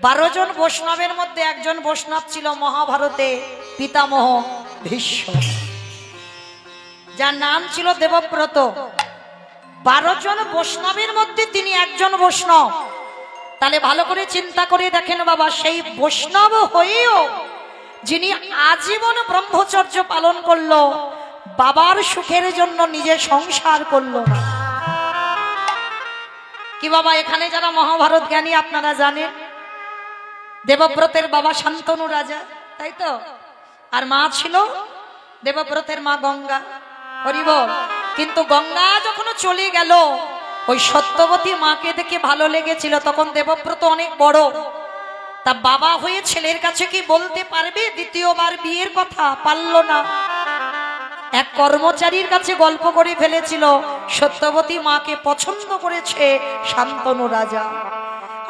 12 জন বৈষ্ণবের মধ্যে একজন বৈষ্ণব ছিল মহাভারতে পিতামহ ভীষ্ম, যার নাম ছিল দেবব্রত। 12 জন বৈষ্ণবের মধ্যে তিনি একজন বৈষ্ণব। তাহলে ভালো করে চিন্তা করে দেখেন বাবা, সেই বৈষ্ণব হয়েও যিনি আজীবন ব্রহ্মচর্য পালন করলো, বাবার সুখের জন্য নিজে সংসার করলো না। কি বাবা, এখানে যারা মহাভারত জ্ঞানী আপনারা জানেন, দেবব্রতের বাবা শান্তনু রাজা, তাই তো? আর মা ছিল দেবব্রতের মা গঙ্গা। হরি বল। কিন্তু গঙ্গা যখন চলে গেল, ওই সত্যবতী মাকে দেখে ভালো লেগেছিল। তখন দেবব্রত অনেক বড়, তা বাবা হয়ে ছেলের কাছে কি বলতে পারবে দ্বিতীয়বার বিয়ের কথা? পারল না। এক কর্মচারীর কাছে গল্প করে ফেলেছিল, সত্যবতী মাকে পছন্দ করেছে শান্তনু রাজা।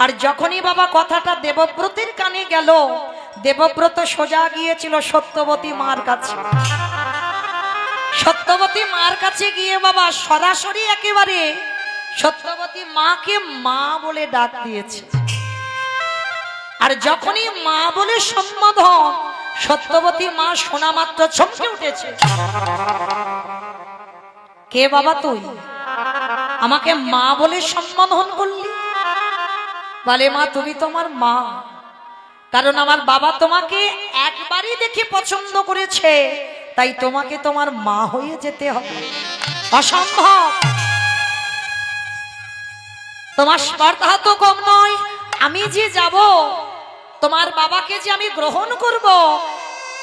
আর যখনই বাবা কথাটা দেবব্রতের কানে গেল, দেবব্রত সোজা গিয়েছিল সত্যবতী মার কাছে। সত্যবতী মার কাছে গিয়ে বাবা সরাসরি একেবারে সত্যবতী মাকে মা বলে ডাক দিয়েছে। আর যখনই মা বলে সম্বোধন, সত্যবতী মা শোনা মাত্র চমকে উঠেছে। কে বাবা তুই? আমাকে মা বলে সম্বোধন করলি? বলে, মা তুমি তোমার মা, কারণ আমার বাবা তোমাকে একবারই দেখে পছন্দ করেছে, তাই তোমাকে তোমার মা হয়ে যেতে হবে। অসম্ভব, তোমার স্পর্ধা তো কম নয়। আমি যে যাব, তোমার বাবাকে যে আমি গ্রহণ করব,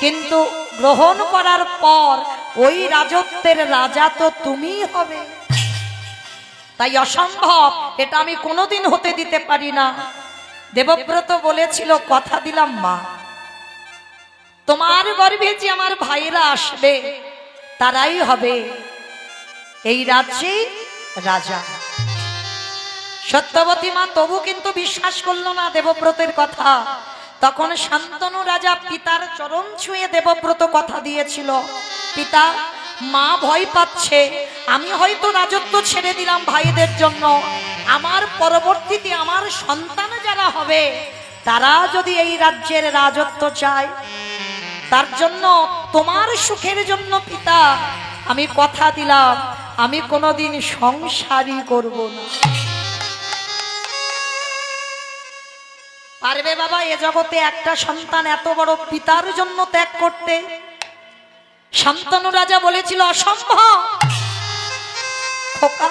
কিন্তু গ্রহণ করার পর ওই রাজত্বের রাজা তো তুমিই হবে, তাই অসম্ভব, এটা আমি কোনোদিন হতে দিতে পারি না। দেবব্রত বলেছিল, কথা দিলাম মা, তোমার গর্ভে যে আমার ভাইরা আসবে তারাই হবে এই রাজ্যে রাজা। সত্যবতী মা তবু কিন্তু বিশ্বাস করল না দেবব্রতের কথা। তখন শান্তনু রাজা পিতার চরণ ছুঁয়ে দেবব্রত কথা দিয়েছিল, পিতা, মা ভয় পাচ্ছে, আমি হয়তো রাজত্ব ছেড়ে দিলাম ভাইদের জন্য, আমার পরবর্তীতে আমার সন্তান যারা হবে তারা যদি এই রাজ্যের রাজত্ব চায়, তার জন্য তোমার সুখের জন্য পিতা আমি কথা দিলাম, আমি কোনোদিন সংসারই করব না। পারবে বাবা এ জগতে একটা সন্তান এত বড় পিতার জন্য ত্যাগ করতে? শান্তনু রাজা বলেছিল, অসম্ভব। খোকা,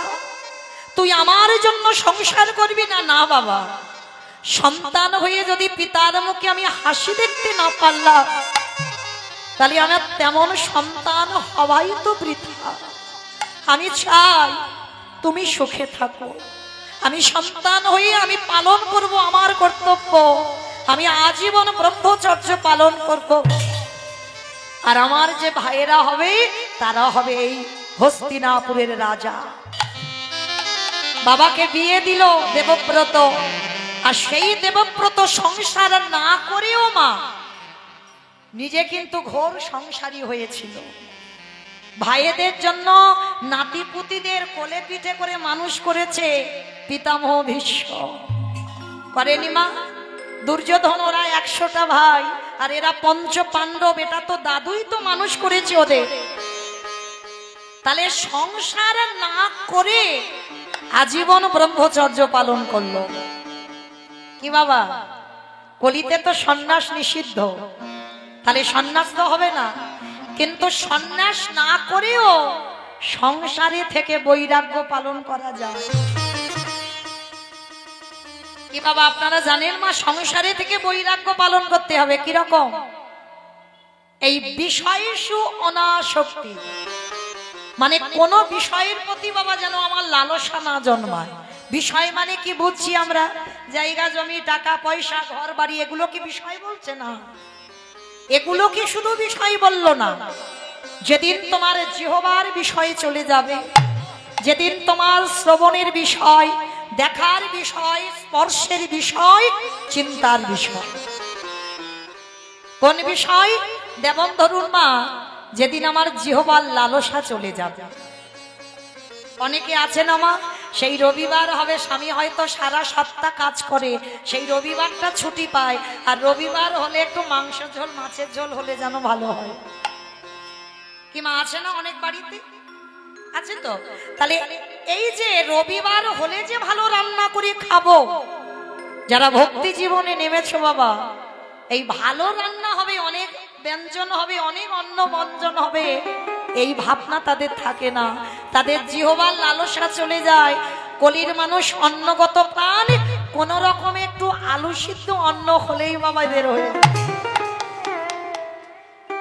তুই আমার জন্য সংসার করবি না? না বাবা, সন্তান হয়ে যদি পিতার মুখে আমি হাসি দেখতে না পারলাম, তাহলে আমার তেমন সন্তান হওয়াই তো বৃথা। আমি চাই তুমি সুখে থাকো, আমি সন্তান হয়ে আমি পালন করব আমার কর্তব্য, আমি আজীবন ব্রহ্মচর্য পালন করব, আর আমার যে ভাইয়েরা হবে তারা হবে এই হস্তিনাপুরের রাজা। বাবাকে বিয়ে দিল দেবব্রত, আর সেই দেবব্রত সংসার না করেও মা নিজে কিন্তু ঘোর সংসারী হয়েছিল। ভাইদের জন্য নাতিপুতিদের কোলে পিঠে করে মানুষ করেছে পিতামহ ভীষ্ম। করেনি মা? দুর্যোধন ওরা 100টা ভাই, আর এরা 5 পাণ্ডব, এটা তো দাদুই তো মানুষ করেছে ওদের। তাহলে সংসার না করে আজীবন ব্রহ্মচর্য পালন করলো। কি বাবা, কলিতে তো সন্ন্যাস নিষিদ্ধ, তাহলে সন্ন্যাস তো হবে না, কিন্তু সন্ন্যাস না করেও সংসারে থেকে বৈরাগ্য পালন করা যায়। কি বাবা আপনারা জানেন মা, সংসারে থেকে বৈরাগ্য পালন করতে হবে কিরকম? এই বিষয়সু অনাসক্তি, মানে কোন বিষয়ের প্রতি বাবা যেন আমার লালসা না জন্মায়। বিষয় মানে কি বুঝছি আমরা? জায়গা জমি, টাকা পয়সা, ঘর বাড়ি, এগুলো কি বিষয় বলছে? না, এগুলো কি শুধু বিষয় বললো না। যেদিন তোমার জিহ্বার বিষয় চলে যাবে, যেদিন তোমার শ্রবণের বিষয়, দেখার বিষয়, স্পর্শের বিষয়, চিন্তার বিষয়, কোন বিষয়? যেমন ধরুন মা, যেদিন আমার জিহ্বার লালসা চলে যাবে। অনেকে আছেন মা, সেই রবিবার হবে, স্বামী হয়তো সারা সপ্তাহ কাজ করে, সেই রবিবারটা ছুটি পায়, আর রবিবার হলে একটু মাংস ঝোল মাছের ঝোল হলে যেন ভালো হয়। কি মা আছে না অনেক বাড়িতে আছে তো? তাহলে এই যে রবিবার হলে যে ভালো রান্না করে খাবো, যারা ভক্তি জীবনে নেমেছো বাবা, এই ভালো রান্না হবে, অনেক ব্যঞ্জন হবে, অনেক অন্ন ব্যঞ্জন হবে, এই ভাবনা তাদের থাকে না। তাদের জিহ্বার লালসা চলে যায়। কলির মানুষ অন্নগত প্রাণ, কোন রকমে একটু আলু সিদ্ধ অন্ন হলেই বাবা বের হয়ে যায়।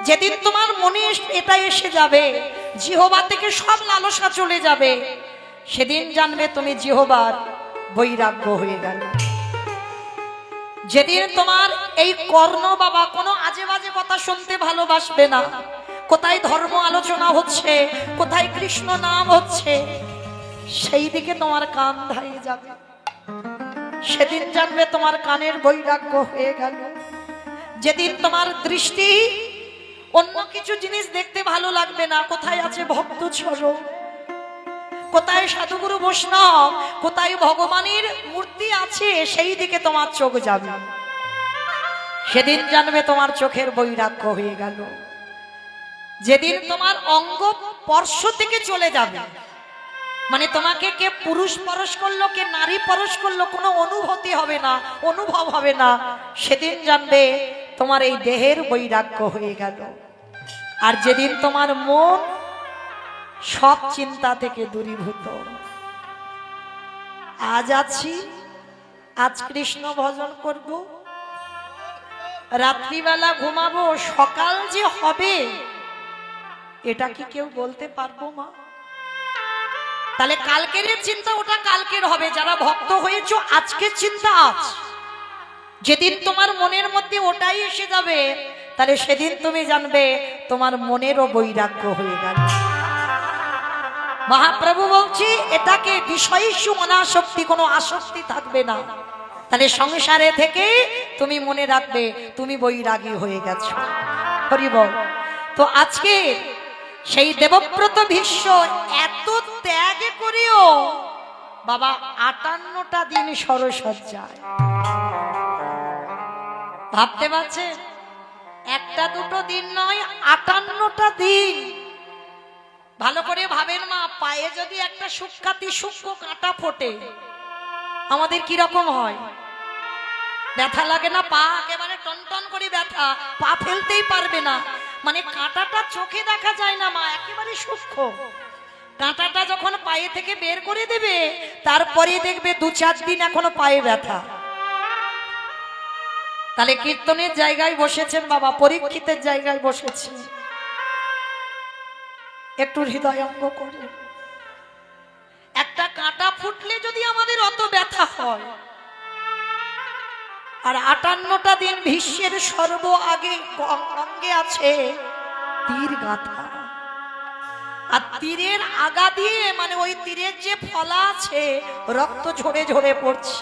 যেদিন তোমার মনে এটা এসে যাবে, জিহ্বা থেকে সব লালসা চলে যাবে, সেদিন জানবে তুমি জিহ্বার বৈরাগ্য হয়ে গেল। যেদিন তোমার এই কর্ণ বাবা কোনো আজে বাজে কথা শুনতে ভালোবাসবে না, কোথায় ধর্ম আলোচনা হচ্ছে, কোথায় কৃষ্ণ নাম হচ্ছে, সেই দিকে তোমার কান ধাইয়ে যাবে, সেদিন জানবে তোমার কানের বৈরাগ্য হয়ে গেল। যেদিন তোমার দৃষ্টি অন্য কিছু জিনিস দেখতে ভালো লাগবে না, কোথায় আছে ভক্ত চরণ, কোথায় সাধুগুরু বৈষ্ণব, কোথায় ভগবানের মূর্তি আছে, সেই দিকে তোমার চোখ যাবে, সেদিন জানবে তোমার চোখের বৈরাগ্য হয়ে গেল। যেদিন তোমার অঙ্গ স্পর্শ থেকে চলে যাবে, মানে তোমাকে কে পুরুষ পরশ করলো, কে নারী পরশ করলো, কোনো অনুভূতি হবে না, অনুভব হবে না, সেদিন জানবে তোমার এই দেহের বৈরাগ্য হয়ে গেল। আর যেদিন তোমার মন সব চিন্তা থেকে দূরীভূত, আজ আছি, আজ কৃষ্ণ ভজন করব, রাত্রিবেলা ঘুমাবো, সকাল যে হবে এটা কি কেউ বলতে পারবো মা? তাহলে কালকের চিন্তা ওটা কালকের হবে, যারা ভক্ত হয়েছো আজকের চিন্তা আজ। যেদিন তোমার মনের মধ্যে ওটাই এসে যাবে, তাহলে সেদিন তুমি জানবে তোমার মনেরও বৈরাগ্য হয়ে গেল। মহাপ্রভু বলছি এটাকে বিষয়সু অনাসক্তি, কোনো আসক্তি থাকবে না। তাহলে সংসারে থেকে তুমি মনে রাখবে তুমি বৈরাগী হয়ে গেছো। হরি বল। তো আজকে সেই দেবব্রত ভীষ্ম এত ত্যাগ করেও বাবা 58টা দিন সরসজ্জায়, ভাবতে পারছে? একটা দুটো দিন নয়, 58টা দিন। ভালো করে ভাবেন মা, পায়ে যদি একটা সুখ্যাতি সূক্ষ্ম কাঁটা ফোটে আমাদের কি রকম হয়? ব্যথা লাগে না? পা একেবারে টনটন করে ব্যথা, পা ফেলতেই পারবে না, মানে কাঁটাটা চোখে দেখা যায় না মা, একেবারে সূক্ষ্ম। কাঁটাটা যখন পায়ে থেকে বের করে দেবে, তারপরে দেখবে 2-4 দিন এখনো পায়ে ব্যথা। তাহলে কীর্তনের জায়গায় বসেছেন বাবা, পরীক্ষিতের জায়গায় বসেছেন, একটু হৃদয়ঙ্গ করে। একটা কাঁটা ফুটলে যদি আমাদের অত ব্যথা হয়, আর 58টা দিন ভীষ্মের সর্ব আগে অঙ্গে আছে তীর গাঁথা, আর তীরের আগা দিয়ে, মানে ওই তীরের যে ফলা আছে, রক্ত ঝরে ঝরে পড়ছে।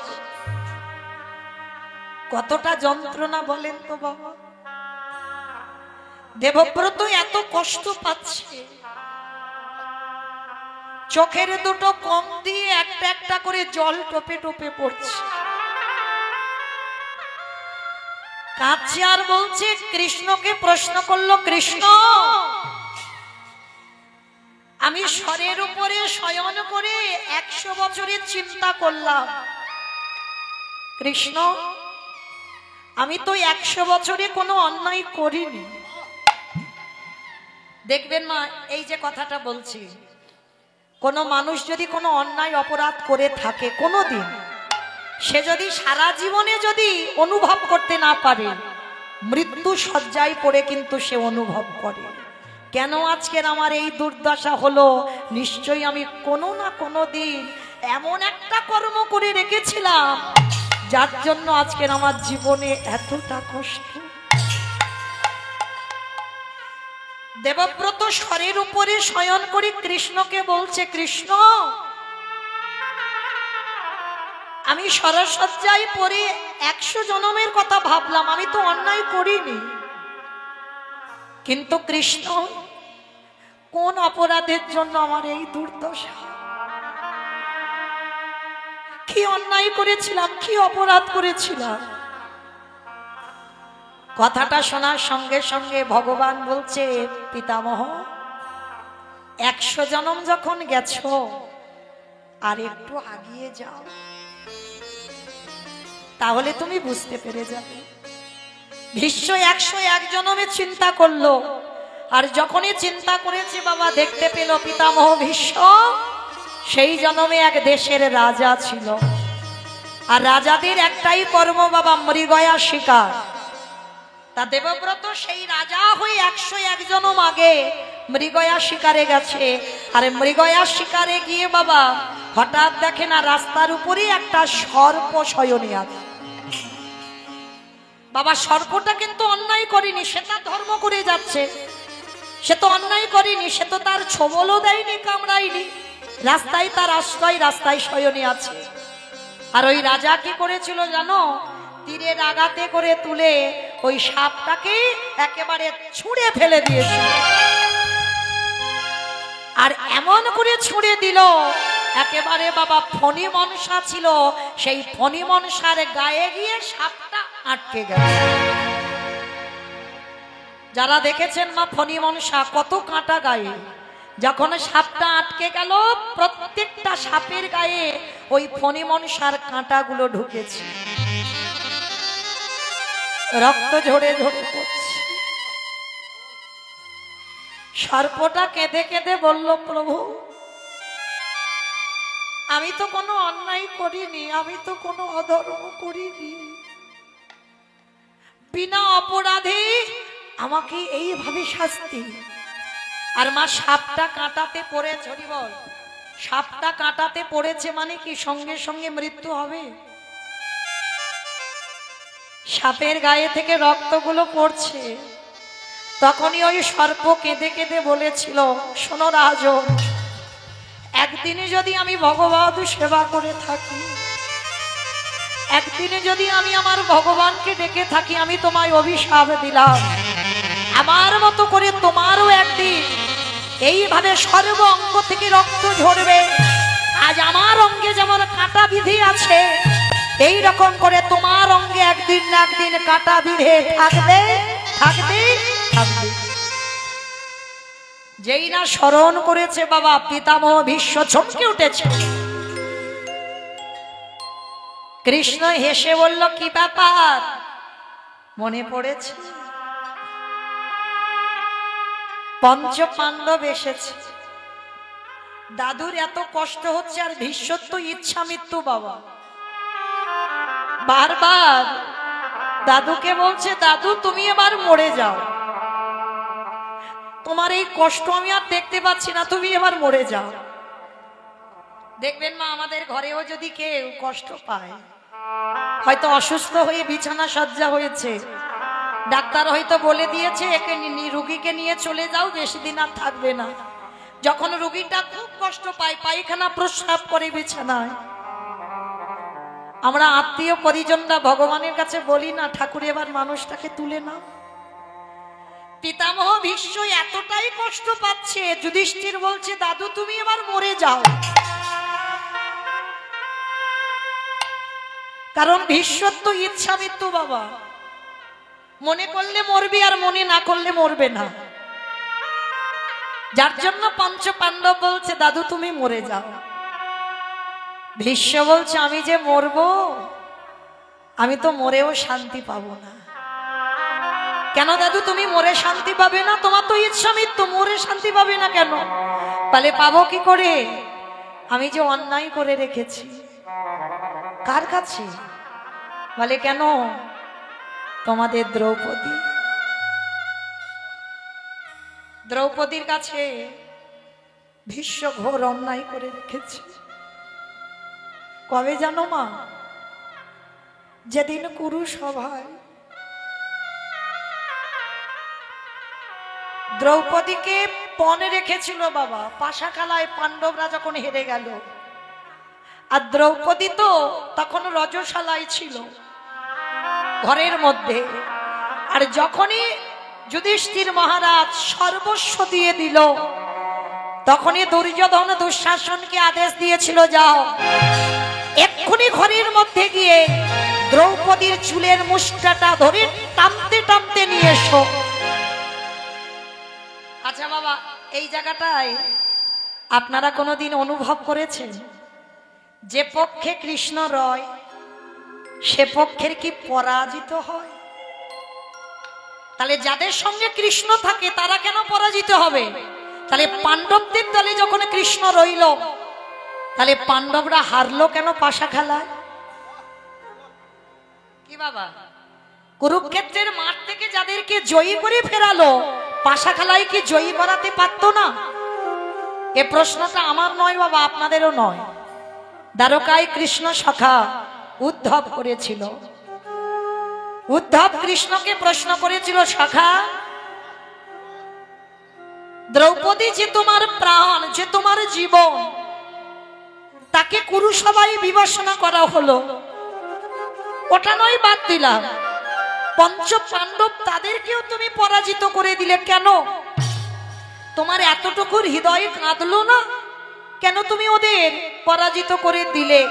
কতটা যন্ত্রণা বলেন তো বাবা। দেবব্রত এত কষ্ট পাচ্ছে, চোখের দুটো কম দিয়ে একটা একটা করে জল টোপে টোপে পড়ছে, কাঁদছে আর বলছে। কৃষ্ণকে প্রশ্ন করলো, কৃষ্ণ আমি স্বরের উপরে শয়ন করে 100 বছরের চিন্তা করলাম, কৃষ্ণ আমি তো 100 বছরে কোনো অন্যায় করিনি। দেখবেন মা, এই যে কথাটা বলছি, কোনো মানুষ যদি কোনো অন্যায় অপরাধ করে থাকে কোনোদিন, সে যদি সারা জীবনে যদি অনুভব করতে না পারে, মৃত্যু শয্যায় পড়ে কিন্তু সে অনুভব করে, কেন আজকের আমার এই দুর্দশা হলো? নিশ্চয়ই আমি কোনো না কোনো দিন এমন একটা কর্ম করে রেখেছিলাম যার জন্য আজকের আমার জীবনে এতটা কষ্ট। দেবব্রত স্বরের উপরে শয়ন করে কৃষ্ণকে বলছে, কৃষ্ণ আমি সরসজ্জায় পড়ে 100 জনমের কথা ভাবলাম, আমি তো অন্যায় করিনি, কিন্তু কৃষ্ণ কোন অপরাধের জন্য আমার এই দুর্দশা? কি অন্যায় করেছিলাম, কি অপরাধ করেছিলাম। কথাটা শোনার সঙ্গে সঙ্গে ভগবান বলছে, পিতামহ 100 জনম যখন গেছো আর একটু আগিয়ে যাও, তাহলে তুমি বুঝতে পেরে যাবে। ভীষ্ম 101 জনমে চিন্তা করলো, আর যখনই চিন্তা করেছে বাবা দেখতে পেল পিতামহ ভীষ্ম সেই জনমে এক দেশের রাজা ছিল, আর রাজাদের একটাই কর্ম বাবা মৃগয়া শিকার। তা দেবব্রত সেই রাজা হয়ে 101 জনম আগে মৃগয়া শিকারে গেছে, আর মৃগয়া শিকারে গিয়ে বাবা হঠাৎ দেখে না রাস্তার উপরে একটা সর্প শয়নে আছে। বাবা সর্পটা কিন্তু অন্যায় করেনি, সে তার ধর্ম করে যাচ্ছে, সে তো অন্যায় করেনি, সে তো তার ছোবলও দেয়নি, কামড়ায়নি, রাস্তায় তার আশ্রয়, রাস্তায় শয়নে আছে। আর ওই রাজা কি করেছিল জানো, তীরের আঘাতে করে তুলে ওই সাপটাকে একেবারে ছুঁড়ে ফেলে দিয়েছিল। আর এমন করে ছুঁড়ে দিল একেবারে বাবা ফণি মনসা ছিল, সেই ফণি মনসার গায়ে গিয়ে সাপটা আটকে গেল। যারা দেখেছেন মা ফণি মনসা কত কাঁটা গায়ে, যখন সাপটা আটকে গেল প্রত্যেকটা সাপের গায়ে ওই ফণি মনসার কাঁটাগুলো ঢুকেছে, রক্ত ঝরে ঝরে পড়ছে। সর্পটা কেঁদে কেঁদে বলল, প্রভু আমি তো কোনো অন্যায় করিনি, আমি তো কোনো অধর্ম করিনি, বিনা অপরাধে আমাকে এইভাবে শাস্তি। আর মা সাপটা কাঁটাতে পড়েছে, বল সাপটা কাঁটাতে পড়েছে মানে কি সঙ্গে সঙ্গে মৃত্যু হবে? সাপের গায়ে থেকে রক্তগুলো পড়ছে। তখনই ওই সর্প কেঁদে কেঁদে বলেছিল, শোনো রাজন, একদিনে যদি আমি ভগবত সেবা করে থাকি, একদিনে যদি আমি আমার ভগবানকে ডেকে থাকি, আমি তোমায় অভিশাপ দিলাম, আমার মতো করে তোমারও একদিন এইভাবে সর্ব অঙ্গ থেকে রক্ত ঝরবে। আজ আমার অঙ্গে যেমন কাঁটা বিধি আছে, এই রকম করে তোমার অঙ্গে একদিন না একদিন কাঁটা বিধে থাকবে থাকবে থাকবে। যেই না স্মরণ করেছে বাবা পিতামহ ভীষ্ম চমকে উঠেছে। কৃষ্ণ হেসে বলল, কি ব্যাপার, মনে পড়েছে? পঞ্চ পাণ্ডব এসেছে, দাদুর এত কষ্ট হচ্ছে, আর ভীষ্মর তো ইচ্ছা মৃত্যু বাবা। বারবার দাদুকে বলছে, দাদু তুমি এবার মরে যাও, তোমার এই কষ্ট আমি আর দেখতে পাচ্ছি না, তুমি এবার মরে যাও। দেখবেন মা আমাদের ঘরেও যদি কেউ কষ্ট পায়, হয়তো অসুস্থ হয়ে বিছানা সজ্জা হয়েছে, ডাক্তার হয়তো বলে দিয়েছে একে রুগীকে নিয়ে চলে যাও, বেশি দিন আর থাকবে না। যখন রুগীটা খুব কষ্ট পায়, পায়খানা প্রস্রাব করে বিছানায়, আমরা আত্মীয় পরিজনরা ভগবানের কাছে বলি না, ঠাকুর এবার মানুষটাকে তুলে নাও। পিতামহ ভীষ্ম এতটাই কষ্ট পাচ্ছে, যুধিষ্ঠির বলছে, দাদু তুমি এবার মরে যাও। কারণ ভীষ্মর তো ইচ্ছা মৃত্যু বাবা, মনে করলে মরবি আর মনে না করলে মরবে না। যার জন্য পঞ্চ পাণ্ডব বলছে, দাদু তুমি মরে যাও। ভীষ্ম বলছে, আমি যে মরবো, আমি তো মরেও শান্তি পাবো না। কেন দাদু তুমি মরে শান্তি পাবে না? তোমার তো ইচ্ছা মৃত্যু, মরে শান্তি পাবে না কেন? বলে পাবো কি করে, আমি যে অন্যায় করে রেখেছি। কার কাছে? বলে কেন, তোমাদের দ্রৌপদী, দ্রৌপদীর কাছে ভীষ্ম ঘোর অন্যায় করে রেখেছে। কবে জানো মা? যেদিন কুরু সভায় দ্রৌপদীকে পণে রেখেছিল বাবা, পাশাখালায় পাণ্ডবরা যখন হেরে গেল, আর দ্রৌপদী তো তখন রজশালায় ছিল ঘরের মধ্যে। আর যখনই যুধিষ্ঠির মহারাজ সর্বস্ব দিয়ে দিল, তখনই দুর্যোধন দুঃশাসনকে আদেশ দিয়েছিল, যাও এক্ষুনি ঘরের মধ্যে গিয়ে দ্রৌপদীর চুলের মুষ্টাটা ধরে টানতে টানতে নিয়ে এসো। আচ্ছা বাবা, এই জায়গাটায় আপনারা কোনোদিন অনুভব করেছেন যে পক্ষে কৃষ্ণ রয় সে পক্ষের কি পরাজিত হয়? তাহলে যাদের সঙ্গে কৃষ্ণ থাকে তারা কেন পরাজিত হবে? তাহলে পাণ্ডবদের দলে যখন কৃষ্ণ রইল, তাহলে পাণ্ডবরা হারলো কেন পাশা খেলায়? কি বাবা, কুরুক্ষেত্রের মাঠ থেকে যাদেরকে জয়ী করে ফেরালো, পাশা খেলায় কি জয়ী করাতে পারতো না? এ প্রশ্নটা আমার নয় বাবা, আপনাদেরও নয়। দ্বারকায় কৃষ্ণ সখা উদ্ধব করেছিল। উদ্ধব কৃষ্ণকে প্রশ্ন করেছিল, সখা, দ্রৌপদী যে তোমার প্রাণ, যে তোমার জীবন, তাকে কুরুসভায় বিবেচনা করা হলো, ওটা নয় বাদ দিলাম, পঞ্চ পাণ্ডব তাদেরকেও তুমি পরাজিত করে দিলে কেন? তোমার এতটুকু হৃদয়ে কাঁদলো না? কেন তুমি ওদের পরাজিত করে দিলে?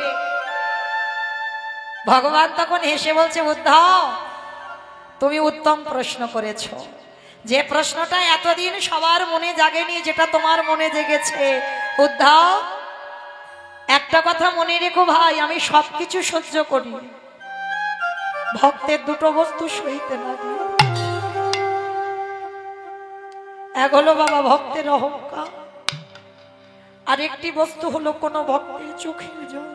ভগবান তখন হেসে বলছে, উদ্ধব, তুমি উত্তম প্রশ্ন করেছ। যে প্রশ্নটা এতদিন সবার মনে জাগেনি, যেটা তোমার মনে জেগেছে। উদ্ধব, একটা কথা মনে রেখো ভাই, আমি সবকিছু সহ্য করি, ভক্তের দুটো বস্তু সইতে লাগে। এক হলো বাবা ভক্তের অহংকার, আর একটি বস্তু হলো কোন ভক্তের চোখের জল।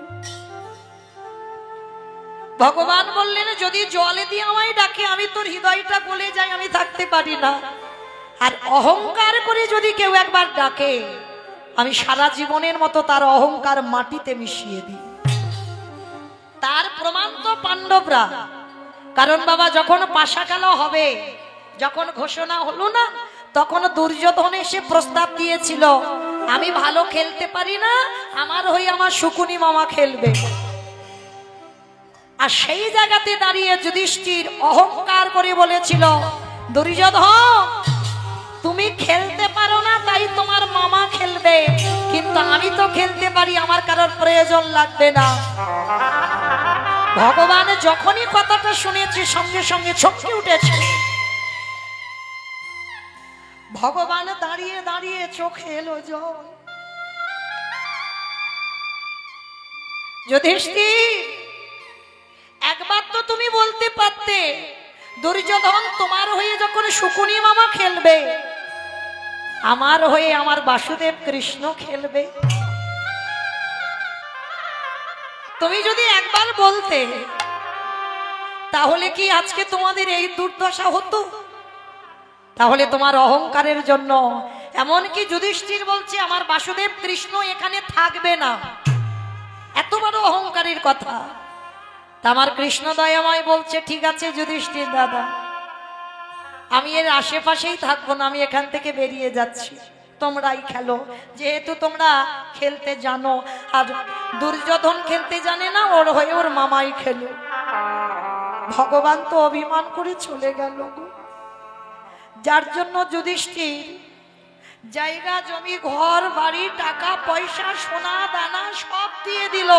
ভগবান বললেন, যদি জলে দিয়ে আমায় ডাকে, আমি তোর হৃদয়টা গলে যাই, আমি থাকতে পারি না। আর অহংকার করে যদি কেউ একবার ডাকে, আমি সারা জীবনের মতো তার অহংকার মাটিতে মিশিয়ে দিই। তার প্রমাণ তো পাণ্ডবরা। কারণ বাবা, যখন পাশা খেলা হবে, যখন ঘোষণা হলো না, তখন দুর্যোধন এসে প্রস্তাব দিয়েছিল, আমি ভালো খেলতে পারি না, আমার হয়ে আমার শকুনি মামা খেলবে। আর সেই জায়গাতে দাঁড়িয়ে যুধিষ্ঠির অহংকার করে বলেছিল, দুর্যোধন, তুমি খেলতে পারো না, তাই তোমার মামা খেলবে, কিন্তু আমি তো খেলতে পারি, আমার কারোর প্রয়োজন লাগবে না। ভগবান যখনই কথাটা শুনেছে, সঙ্গে সঙ্গে চমকে উঠেছে। ভগবান দাঁড়িয়ে দাঁড়িয়ে চোখে এলো জল। যুধিষ্ঠির, একবার তো তুমি বলতে পারতে, দুর্যোধন তোমার হয়ে যখন শকুনি মামা খেলবে, আমার হয়ে আমার বাসুদেব কৃষ্ণ খেলবে। তুমি যদি একবার বলতে, তাহলে কি আজকে তোমাদের এই দুর্দশা হতো? তাহলে তোমার অহংকারের জন্য, এমনকি যুধিষ্ঠির বলছে আমার বাসুদেব কৃষ্ণ এখানে থাকবে না, এত বড় অহংকারের কথা। আমার কৃষ্ণ দয়াময় বলছে, ঠিক আছে যুধিষ্ঠির দাদা, আমি এর আশেপাশেই থাকবো না, আমি এখান থেকে বেরিয়ে যাচ্ছি, তোমরাই খেলো, যেহেতু তোমরা খেলতে জানো। আর দুর্যোধন খেলতে জানে না, ওর হয়ে ওর মামাই খেলো। ভগবান তো অভিমান করে চলে গেল গো। যার জন্য যুধিষ্ঠির জায়গা জমি ঘর বাড়ি টাকা পয়সা সোনা দানা সব দিয়ে দিল,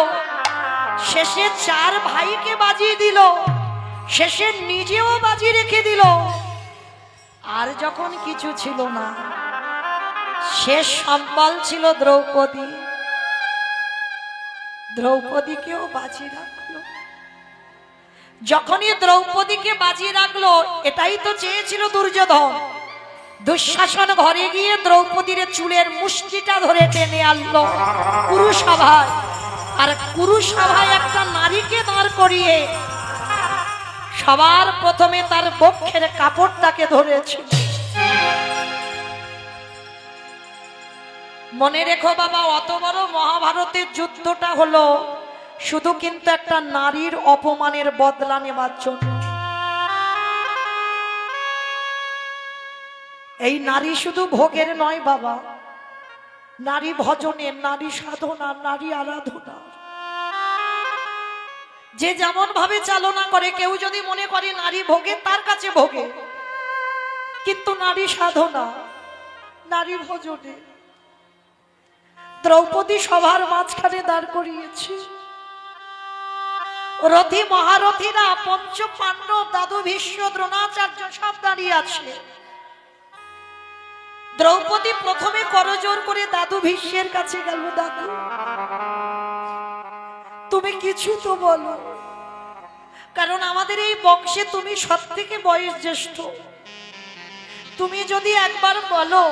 শেষে চার ভাইকে বাজিয়ে দিল, শেষে নিজেও বাজি রেখে দিল। আর যখন কিছু ছিল না, শেষ সম্বল ছিল দ্রৌপদী, দ্রৌপদীকেও বাজি রাখলো। যখনই দ্রৌপদীকে বাজি রাখলো, এটাই তো চেয়েছিল দুর্যোধন। দুঃশাসন ঘরে গিয়ে দ্রৌপদীর চুলের মুষ্টিটা ধরে টেনে আনলো কুরুসভায়। আর কুরুসভায় একটা নারীকে দাঁড় করিয়ে সবার প্রথমে তার বক্ষের কাপড়টাকে ধরেছিল। মনে রেখো বাবা, অত বড় মহাভারতের যুদ্ধটা হলো শুধু কিন্তু একটা নারীর অপমানের বদলা নেবার জন্য। এই নারী শুধু ভোগের নয় বাবা, নারী ভজনের, নারী সাধনা, নারী আরাধনা। যে যেমন ভাবে চালনা করে, কেউ যদি মনে করে নারী ভোগে, তার কাছে ভোগে, কিন্তু নারী সাধনা, নারী ভজনে। দ্রৌপদী সভার মাঝখানে দাঁড় করিয়েছে, রথী মহারথীরা পঞ্চ পাণ্ডব, দাদু ভীষ্ম, দ্রোণাচার্য সব দাঁড়িয়ে আছে। দ্রৌপদী প্রথমে করজোড় করে দাদু ভীষ্মের কাছে গেল। দাদু, তুমি কিছু তো বলো, কারণ আমাদের এই বংশে তুমি সব থেকে বয়স জ্যেষ্ঠ। তুমি যদি একবার বলো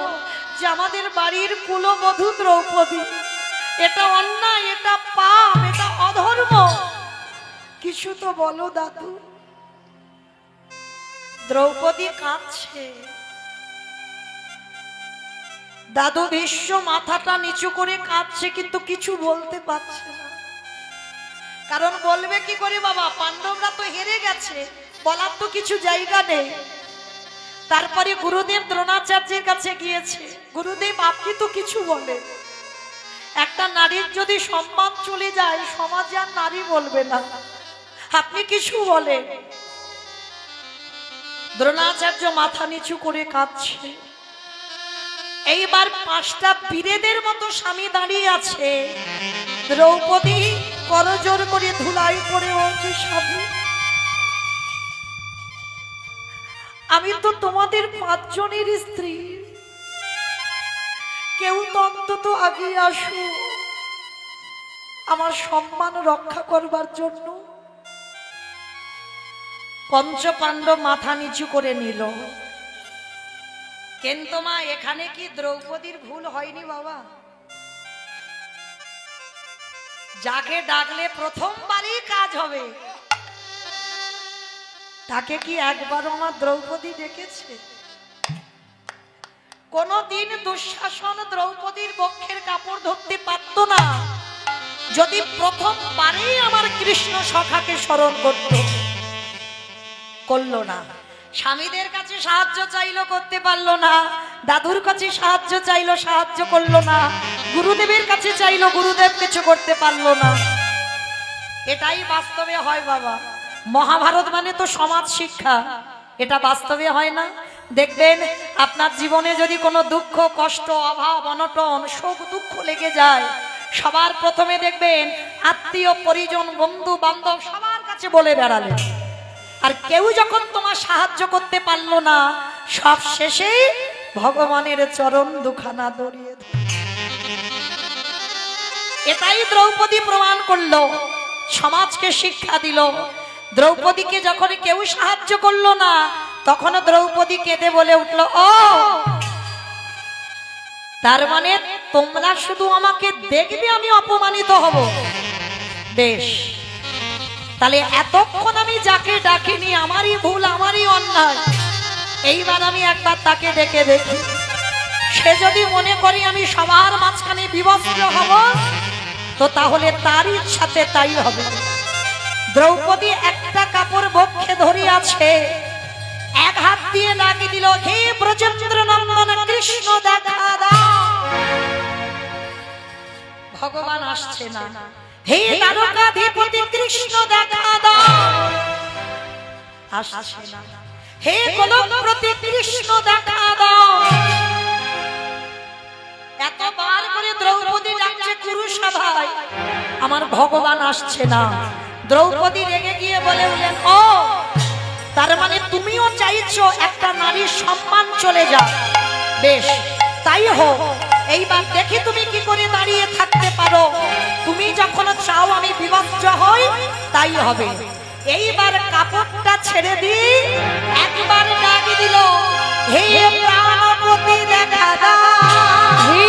যে আমাদের বাড়ির কুলবধূ দ্রৌপদী, এটা অন্যায়, এটা পাপ, এটা অধর্ম, কিছু তো বলো দাদু। দ্রৌপদী কাঁদছে। দাদু ভীষ্ম মাথাটা নিচু করে কাঁদছে, কিন্তু কিছু বলতে পারছে না। কারণ বলবে কি করে বাবা, পাণ্ডবরা তো হেরে গেছে, বলার তো কিছু জায়গা নেই। তারপরে গুরুদেব দ্রোণাচার্যের কাছে গিয়েছে। গুরুদেব, আপনি তো কিছু বলেন। একটা নারীর যদি সম্মান চলে যায়, সমাজে আর নারী বলবে না, আপনি কিছু বলেন। দ্রোণাচার্য মাথা নিচু করে কাঁদছে। এইবার পাঁচটা বীরেদের মতো স্বামী দাঁড়িয়ে আছে। দ্রৌপদী করজোড় করে ধুলাই পড়ে বলছে, স্বামী, আমি তো তোমাদের পাঁচজনের স্ত্রী, কেউ তো অন্তত আগে আসো আমার সম্মান রক্ষা করবার জন্য। পঞ্চ পাণ্ডব মাথা নিচু করে নিল। কিন্তু মা, এখানে কি দ্রৌপদীর ভুল হয়নি বাবা? যাকে ডাকলে প্রথমবারই কাজ হবে, তাকে কি একবারও মা দ্রৌপদী ডেকেছে? কোনদিন দুঃশাসন দ্রৌপদীর বক্ষের কাপড় ধরতে পারত না যদি প্রথমবারেই আমার কৃষ্ণ সখাকে স্মরণ করত। করলো না। স্বামীদের কাছে সাহায্য চাইলো, করতে পারলো না। দাদুর কাছে সাহায্য চাইলো, সাহায্য করলো না। গুরুদেবের কাছে চাইলো, গুরুদেব কিছু করতে পারলো না। এটাই বাস্তবে হয় বাবা। মহাভারত মানে তো সমাজ শিক্ষা, এটা বাস্তবে হয় না? দেখবেন আপনার জীবনে যদি কোনো দুঃখ, কষ্ট, অভাব, অনটন, শোক, দুঃখ লেগে যায়, সবার প্রথমে দেখবেন আত্মীয়, পরিজন, বন্ধু বান্ধব সবার কাছে বলে বেড়ালেন। আর কেউ যখন তোমার সাহায্য করতে পারলো না, সব শেষে ভগবানের চরণ দুখানা দড়িয়ে ধরে। এটাই দ্রৌপদী প্রমাণ করলো, সমাজকে শিক্ষা দিল। দ্রৌপদীকে যখন কেউ সাহায্য করলো না, তখন দ্রৌপদী কেঁদে বলে উঠলো, ও তার মানে তোমরা শুধু আমাকে দেখবে আমি অপমানিত হব? বেশ, তাহলে এতক্ষণ আমি যাকে ডাকিনি, আমারই ভুল, আমারই অন্যায়। এইবার আমি একবার তাকে ডেকে দেখি। সে যদি মনে করি আমি সবার মাঝখানে বিবস্ত্র হব, তো তাহলে তার ইচ্ছাতে তাই হবে। দ্রৌপদী একটা কাপড় বক্ষে ধরিয়াছে, এক হাত দিয়ে লাগিয়ে দিল, হে ব্রজেন্দ্র নন্দন কৃষ্ণ দেখা দাও। ভগবান আসছে না। হে দ্বারকাধিপতি কৃষ্ণ দেখা দাও, আসছে না। হে গোলকপ্রতি কৃষ্ণ দেখা দাও। এতবার করে দ্রৌপদী ডাকছে কুরুসভায়, আমার ভগবান আসছে না। দ্রৌপদী রেগে গিয়ে বলে উঠলেন, ও তার মানে তুমিও চাইছো একটা নারীর সম্মান চলে যাক? বেশ, তাই হোক। এইবার দেখি তুমি কি করে দাঁড়িয়ে থাকতে পারো। তুমি যখন চাও আমি বিবস্ত্র হই, তাই হবে। এইবার কাপড়টা ছেড়ে দিই, একবার ডাকি দিল, হে প্রাণপতি দেখা দাও, হে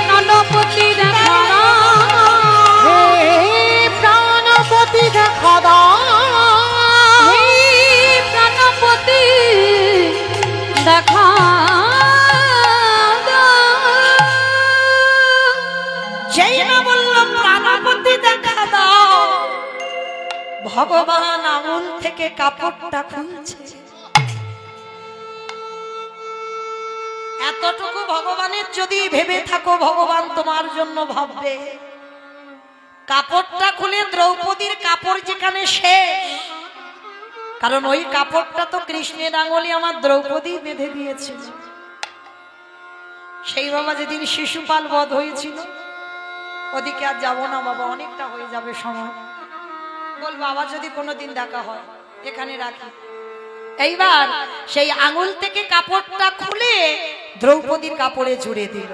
প্রাণপতি দেখা দাও, হে প্রাণপতি দেখা দাও, হে প্রাণপতি দেখা। যেই না বলল প্রাণপতি দেখা দাও, ভগবান আঙুল থেকে কাপড়টা খুলছে। এতটুকু ভগবানের যদি ভেবে থাকো, ভগবান তোমার জন্য ভাববে। কাপড়টা খুলে দ্রৌপদীর কাপড় যেখানে শেষ, কারণ ওই কাপড়টা তো কৃষ্ণের আঙুলে আমার দ্রৌপদী বেঁধে দিয়েছিল। সেই বাবা যেদিন শিশুপাল বধ হয়েছিল, ওদিকে আর যাবো না বাবা, অনেকটা হয়ে যাবে সময়। বলবো আবার যদি কোনোদিন দেখা হয়। এখানে রাখি। এইবার সেই আঙুল থেকে কাপড়টা খুলে দ্রৌপদীর কাপড়ে জুড়ে দিল।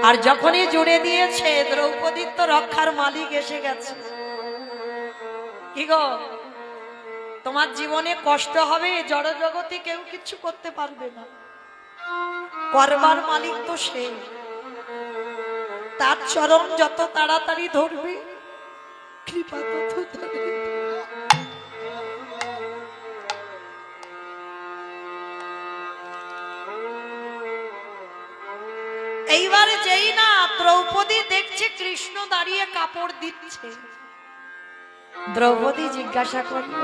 আর যখনই জুড়ে দিয়েছে, দ্রৌপদীর তো রক্ষার মালিক এসে গেছে। কি গো, তোমার জীবনে কষ্ট হবে, জড় জগতে কেউ কিছু করতে পারবে না, করবার মালিক তো সে। তার চরণ যত তাড়াতাড়ি ধরবে, কৃপা তত তাড়াতাড়ি। এইবারে যেই না দ্রৌপদী দেখছে কৃষ্ণ দাঁড়িয়ে কাপড় দিচ্ছে, দ্রৌপদী জিজ্ঞাসা করল,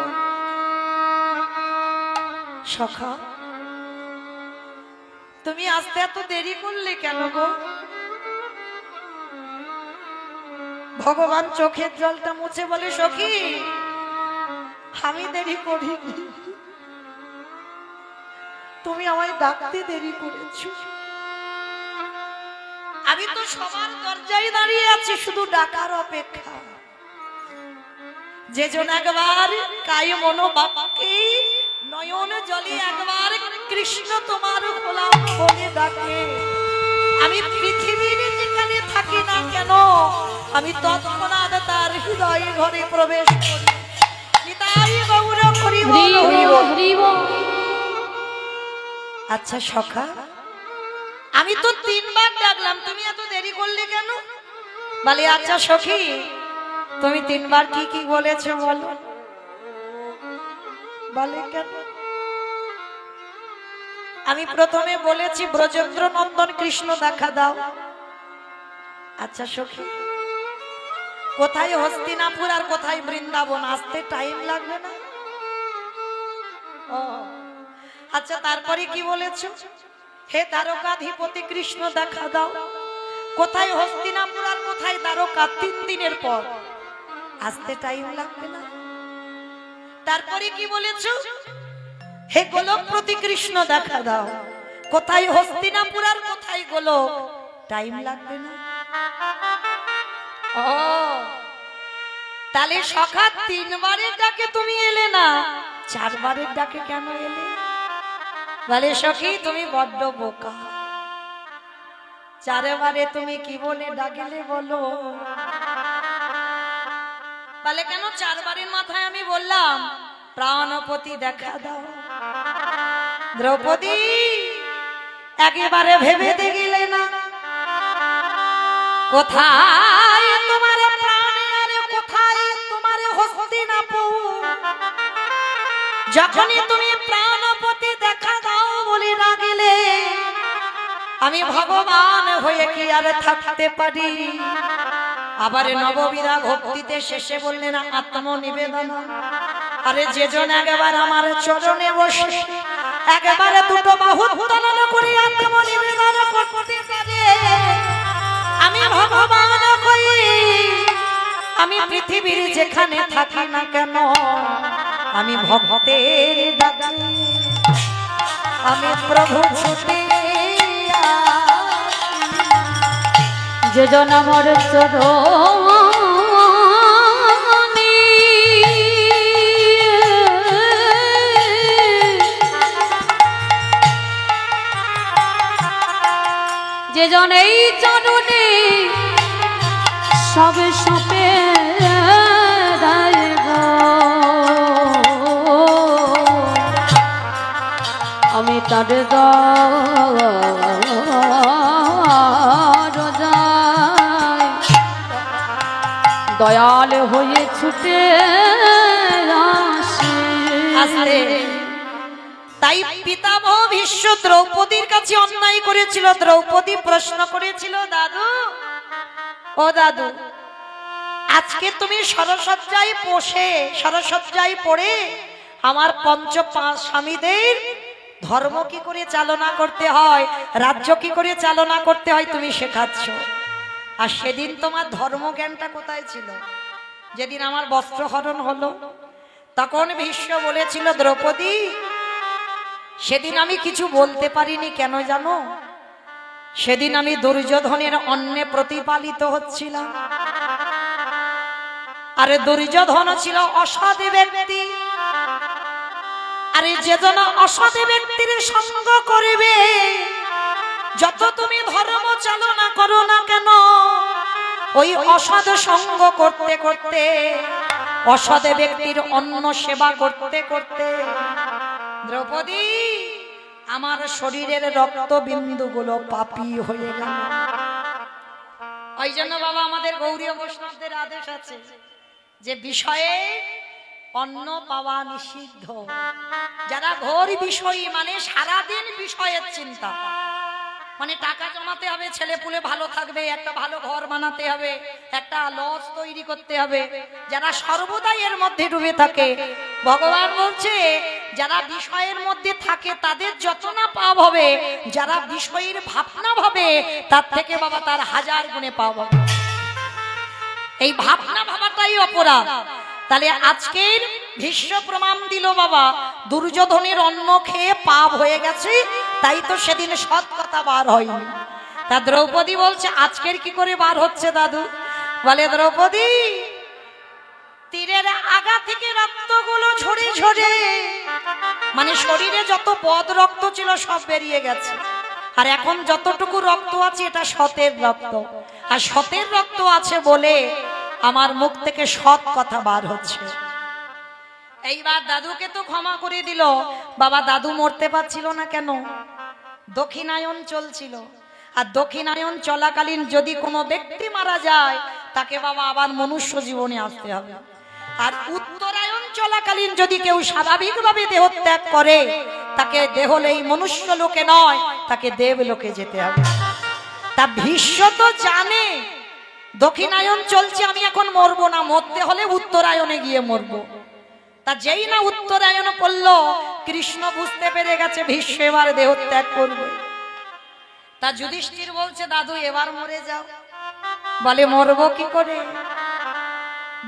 সখা তুমি আসতে এত দেরি করলে কেন গো? ভগবান চোখের জলটা মুছে বলে, সখী আমি দেরি করিনি, তুমি আমায় ডাকতে দেরি করেছো। আমি তো সবার দরজায় দাঁড়িয়ে আছি, শুধু ডাকার অপেক্ষা। যে জন একবার কায় মনোবাক্যে নয়ন জলে একবার কৃষ্ণ তোমার গোলাম বলে ডাকে, আমি পৃথিবীর যেখানে থাকি না কেন, আমি তৎক্ষণাৎ তার হৃদয় ঘরে প্রবেশ করি। নিতাই গৌর হরি বল। আচ্ছা সখা, আমি তো 3 বার ডাকলাম, তুমি এত দেরি করলে কেন? বলে আচ্ছা সখী, তুমি 3 বার কি কি বলেছো বলো? বলে কেন? আমি প্রথমে বলেছি ব্রজেন্দ্র নন্দন কৃষ্ণ দেখা দাও। আচ্ছা সখী, কোথায় হস্তিনাপুর আর কোথায় বৃন্দাবন, আসতে টাইম লাগবে না? ও আচ্ছা, তারপরে কি বলেছো? হে দ্বারকাধিপতি কৃষ্ণ দেখা দাও। কোথায় হস্তিনাপুর আর কোথায় দ্বারকা, 3 দিনের পর, আসতে টাইম লাগবে না? তারপরে কি বলেছো? হে গোলকপতি কৃষ্ণ দেখা দাও। কোথায় হস্তিনাপুর আর কোথায় গোলক, টাইম লাগবে না? ও তাহলে সখা 3 বারের ডাকে তুমি এলে না, 4 বারের ডাকে কেন এলে? বলে সখী তুমি বড্ড বোকা, 4 বারে তুমি কি বলে ডাকলে বলো? বলে কেন 4 বারের মাথায় আমি বললাম প্রাণপতি দেখা দাও। দ্রৌপদী একেবারে ভেবে দেখিলে না, কোথায় তোমার প্রাণ আর কোথায় তোমার হস্তিনাপুর। যখনই তুমি প্রাণপতি দেখা দাও বলে ডাকিলে, আমি ভগবান হয়ে কি আর থাকতে পারি? আবার নববীরা ভক্তিতে শেষে বললেন আত্মনিবেদন। আরে যেজন একবার আমার চরণে বসে একবারে 2 বাহু উত্তোলন করে আত্মনিবেদন করতে পারে, আমি ভগবান হই। আমি পৃথিবীর যেখানে থাকি না কেন, আমি ভক্তের ডাকে আমি প্রভু ছুটে যেজন আমার চরণে যেজন এই চরণে সবে সপে আমি তার দয়াল হয়ে ছুটে আসে। তাই পিতামহ ভীষ্ম দ্রৌপদীর কাছে অন্যায় করেছিল। দ্রৌপদী প্রশ্ন করেছিল, দাদু ও দাদু, আজকে তুমি সরসজ্জায় পড়ে আমার 5 স্বামীদের ধর্ম কি করে চালনা করতে হয়, রাজ্য কি করে চালনা করতে হয় তুমি শেখাচ্ছ। আর সেদিন তোমার ধর্মজ্ঞানটা কোথায় ছিল? যেদিন আমার বস্ত্রহরণ হলো, তখন ভীষ্ম বলেছিল, দ্রৌপদী সেদিন আমি কিছু বলতে পারিনি, কেন জানো? সেদিন আমি দুর্যোধনের অন্নে প্রতিপালিত হচ্ছিলাম। আরে দুর্যোধন ছিল অসৎ ব্যক্তি। আরে যেজন অসৎ ব্যক্তির সঙ্গ করিবে, যত তুমি ধর্ম চালনা করো না কেন, ওই অসৎ সঙ্গ করতে করতে, অসৎ ব্যক্তির অন্ন সেবা করতে করতে দ্রৌপদী আমার শরীরের রক্তবিন্দুগুলো পাপী হয়ে গেল। ওই জন্য বাবা আমাদের গৌরীয় বৈষ্ণবদের আদেশ আছে যে বিষয়ে অন্ন পাওয়া নিষিদ্ধ। যারা ঘোর বিষয়ী, মানে সারাদিন বিষয়ের চিন্তা, মানে টাকা জমাতে হবে, ছেলে পুলে ভালো থাকবে, একটা ভালো ঘর বানাতে হবে, একটা লজ তৈরি করতে হবে, যারা সর্বদাই এর মধ্যে ডুবে থাকে, ভগবান বলছে যারা বিষয়ের মধ্যে থাকে তাদের যত না পাপ হবে, যারা বিষয়ের ভাবনা ভাবে তার থেকে বাবা তার 1000 গুণে পাপ হবে। এই ভাবনা ভাবাটাই অপরাধ। তাহলে আজকের ভীষ্ম প্রমাণ দিল বাবা দুর্যোধনের অন্ন খেয়ে পাপ হয়ে গেছে, তাই তো সেদিন সৎ কথা বার হয়নি। তা দ্রৌপদী বলছে আজকের কি করে বার হচ্ছে দাদু? বলে দ্রৌপদী তীরের আগা থেকে রক্তগুলো ঝরে ঝরে, মানে শরীরে যত বদ রক্ত ছিল সব বেরিয়ে গেছে, আর এখন যতটুকু রক্ত আছে এটা সতের রক্ত, আর সতের রক্ত আছে বলে আমার মুখ থেকে সৎ কথা বার হচ্ছে। এইবার দাদুকে তো ক্ষমা করে দিল বাবা। দাদু মরতে পারছিল না কেন? দক্ষিণায়ন চলছিল, আর দক্ষিণায়ন চলাকালীন যদি কোনো ব্যক্তি মারা যায় তাকে বাবা আবার মনুষ্য জীবনে আসতে হবে, আর উত্তরায়ণ চলাকালীন যদি কেউ স্বাভাবিকভাবে দেহ ত্যাগ করে তাকে দেহ এই মনুষ্য লোকে নয়, তাকে দেব লোকে যেতে হবে। তা ভীষ্ম তো জানে দক্ষিণায়ন চলছে, আমি এখন মরবো না, মরতে হলে উত্তরায়ণে গিয়ে মরবো। তা যেই না উত্তরায়ণ পড়লো, কৃষ্ণ বুঝতে পেরে গেছে ভীষ্ম এবার দেহ ত্যাগ করবে। তা যুধিষ্ঠির বলছে দাদু এবার মরে যাও। বলে মরবো কি করে?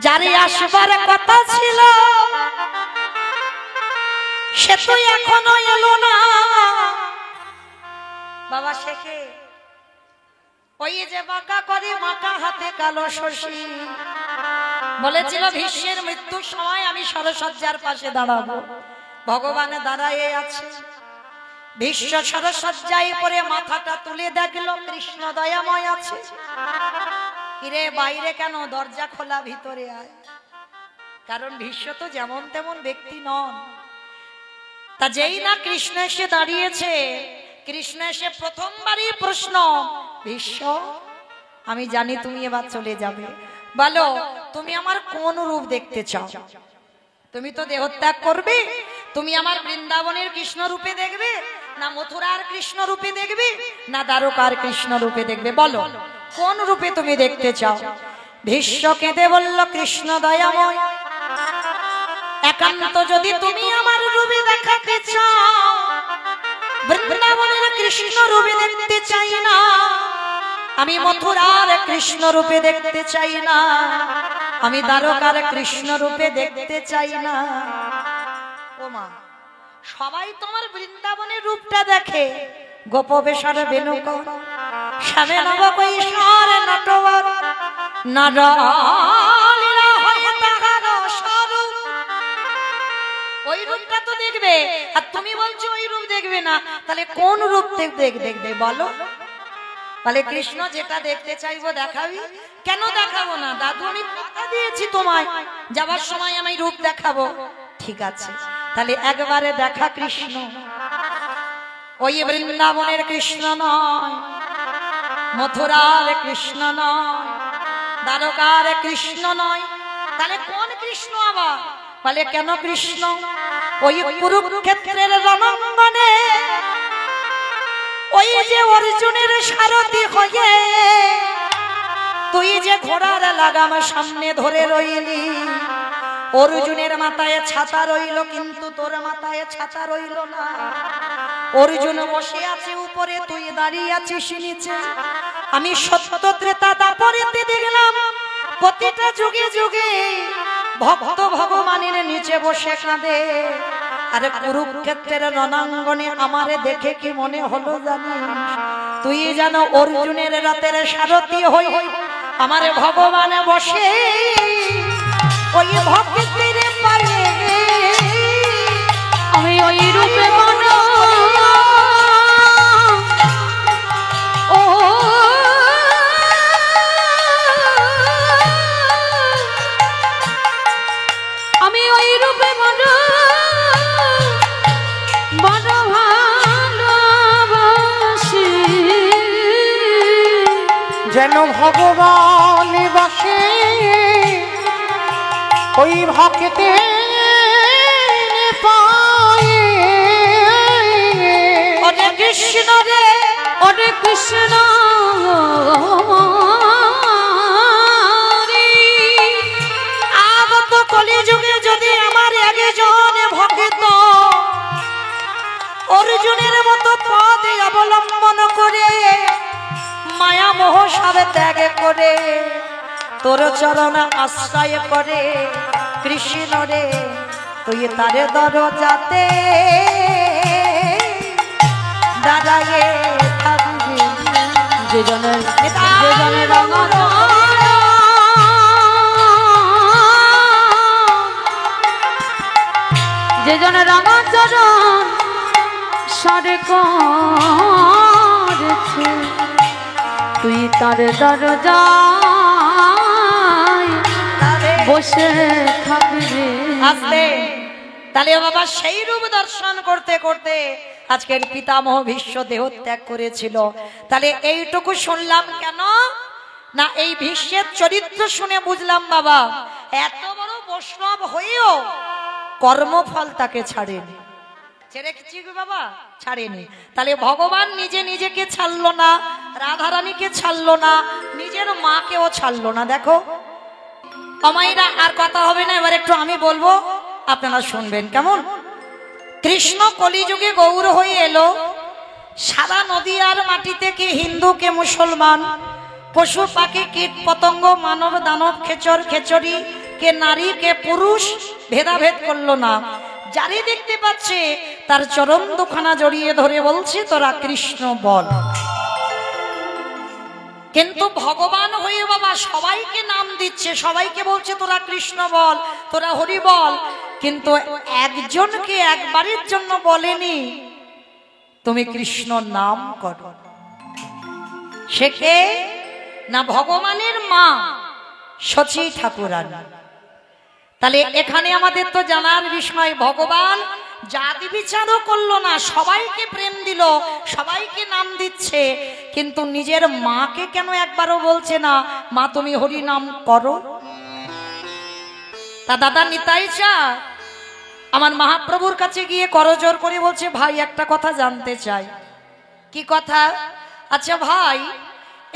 যারে আসবার কথা ছিল সে তো এখনো এলো না। বাবা শেখে ওই যে বাঁকা করে মাকা হাতে কালো শশী বলেছিল ভীষ্মের মৃত্যুর সময় আমি সরসজ্জার পাশে দাঁড়াবো, ভগবানে দাঁড়ায় আছে। ভীষ্ম সরসজ্জায় পরে মাথাটা তুলে দেখলো কৃষ্ণ দয়াময় আছে। কিরে বাইরে কেন? দরজা খোলা, ভিতরে আয়। কারণ ভীষ্ম তো যেমন তেমন ব্যক্তি নন। তা যেই না কৃষ্ণ এসে দাঁড়িয়েছে, কৃষ্ণ এসে প্রথমবারই প্রশ্ন, ভীষ্ম আমি জানি তুমি এবার চলে যাবে, বলো তুমি আমার কোন রূপ দেখতে চাও? তুমি তো দেহত্যাগ করবে, তুমি আমার বৃন্দাবনের কৃষ্ণ রূপে দেখবে, না মথুরার কৃষ্ণ রূপে দেখবে, না দ্বারকার কৃষ্ণ রূপে দেখবে? বলো কোন রূপে তুমি দেখতে চাও? ভীষ্ম কেঁদে বলল কৃষ্ণ দয়াময়, একান্ত যদি তুমি আমার রূপে দেখাতে চাও, বৃন্দাবনের কৃষ্ণ রূপে দেখতে চাই না, আমি মথুরার কৃষ্ণ রূপে দেখতে চাই না, আমি দ্বারকার কৃষ্ণ রূপে দেখতে চাই না। ও মা, সবাই তোমার বৃন্দাবনের রূপটা দেখে, গোপবেশর বেণুকর শ্যামে নবকৈশোর নটবর নরলীলা হয় তাহার স্বরূপ, ওই রূপটা তো দেখবে। আর তুমি বলছো ওই রূপ দেখবে না, তাহলে কোন রূপ দেখবে বলো? বলে কৃষ্ণ যেটা দেখতে চাইবো দেখাবি। কেন দেখাবো না দাদু? আমি কথা দিয়েছি তোমায় যাবার সময় আমি রূপ দেখাবো। ঠিক আছে, তাহলে একবারে দেখা কৃষ্ণ। ওই বৃন্দাবনের কৃষ্ণ নয়, মথুরার কৃষ্ণ নয়, দ্বারকার কৃষ্ণ নয়, তাহলে কোন কৃষ্ণ আবার? বলে কেন কৃষ্ণ? ওই কুরুক্ষেত্রের রণাঙ্গনে ওই যে অর্জুনের সারথি হয়ে তুই যে ঘোড়ার লাগাম সামনে ধরে রইলি, অর্জুনের মাথায় ছাতা রইল কিন্তু তোর মাথায় ছাতা রইল না। অর্জুন বসে আছে উপরে, তুই দাঁড়িয়ে আছিস নিচে। আমি সত্য ত্রেতা দাপরেতে দেখলাম প্রতিটা যুগে যুগে ভক্ত ভগবানের নিচে বসে কাঁদে। আরে কুরুক্ষেত্রের রণাঙ্গনে আমারে দেখে কি মনে হলো জানিস? তুই যেন অর্জুনের রাতের সারথি হই আমারে ভগবানে বসে ওই ভক্তের পায়ে আমি ওই রূপে মন ও আমি ওই রূপে মন বড় ভালোবাসি যেন ভগবান বাসে ওই ভক্তে পায়ে। ওরে কৃষ্ণ রে ওরে কৃষ্ণ আগত কলিযুগে যদি আমার একজন ভক্ত অর্জুনের মতো পদ অবলম্বন করে মায়া মোহ সব ত্যাগ করে তোর চরণ আশ্রয় করে কৃষ্ণ রে তুই তারে দরজাতে দাঁড়ায়ে থাকবি। যে জনের রঙা যে জনের রঙা চরণ সারে করেছে তুই তার দরজায় বসে থাকবি। আসতে তাহলে বাবা সেই রূপ দর্শন করতে করতে আজকের পিতামহ ভীষ্ম দেহত্যাগ করেছিল। তাহলে এইটুকু শুনলাম কেন না, এই ভীষ্মের চরিত্র শুনে বুঝলাম বাবা এত বড় বৈষ্ণব হয়েও কর্মফল তাকে ছাড়েনি। ছেড়ে কি বাবা? ছাড়েনি। তাহলে ভগবান নিজে নিজেকে ছাড়লো না, রাধারানীকে ছাড়লো না, নিজের মাকেও ছাড়লো না। দেখো অমাইরা আর কথা হবে না, এবার একটু আমি বলবো আপনারা শুনবেন কেমন। কৃষ্ণ কলিযুগে গৌর হয়ে এলো, সারা নদীয়ার মাটি থেকে হিন্দু কে মুসলমান, পশু পাখি কীট পতঙ্গ মানব দানব খেচর খেচরি কে নারী কে পুরুষ ভেদাভেদ করলো না। যারে দেখতে পাচ্ছে তার চরণ দুখানা জড়িয়ে ধরে বলছে তোরা কৃষ্ণ বল। কিন্তু ভগবান হয়ে বাবা সবাইকে নাম দিচ্ছে, সবাইকে বলছে তোরা কৃষ্ণ বল, তোরা হরি বল, কিন্তু একজনকে একবারের জন্য বলেনি তুমি কৃষ্ণ নাম করো। সে কে না ভগবানের মা শচী ঠাকুরানী। তাহলে এখানে আমাদের তো জানার বিষয়, ভগবান জাতি বিচারও করলো না, সবাইকে প্রেম দিল, সবাইকে নাম দিচ্ছে, কিন্তু নিজের মাকে কেন একবারও বলছে না মা তুমি হরি নাম করো। তা দাদা নিতাই চা আমার মহাপ্রভুর কাছে গিয়ে করজোর করে বলছে ভাই একটা কথা জানতে চাই। কি কথা? আচ্ছা ভাই,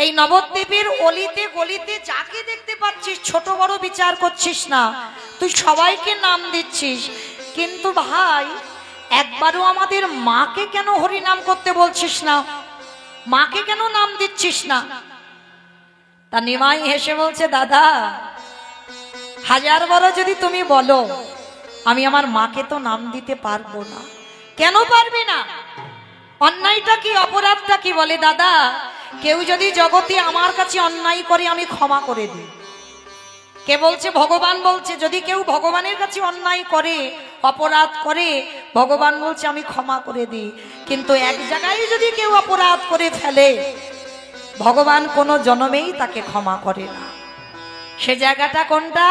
এই নবদ্বীপের অলিতে গলিতে যাকে দেখতে পাচ্ছিস ছোট বড় বিচার করছিস না, তুই সবাইকে নাম দিচ্ছিস, কিন্তু ভাই একবারও আমাদের মাকে কেন হরি নাম করতে বলছিস না, মাকে কেন নাম দিচ্ছিস না? তা নিমাই হেসে বলছে দাদা হাজার বড় যদি তুমি বলো আমি আমার মাকে তো নাম দিতে পারবো না। কেন পারবে না? অন্যায়টা কি অপরাধটা কি? বলে দাদা কেউ যদি জগতে আমার কাছে অন্যায় করে আমি ক্ষমা করে দিই। কে বলছে? ভগবান বলছে যদি কেউ ভগবানের কাছে অন্যায় করে অপরাধ করে ভগবান বলছে আমি ক্ষমা করে দিই। কিন্তু এক জায়গায় যদি কেউ অপরাধ করে ফেলে ভগবান কোনো জন্মেই তাকে ক্ষমা করে না। সে জায়গাটা কোনটা?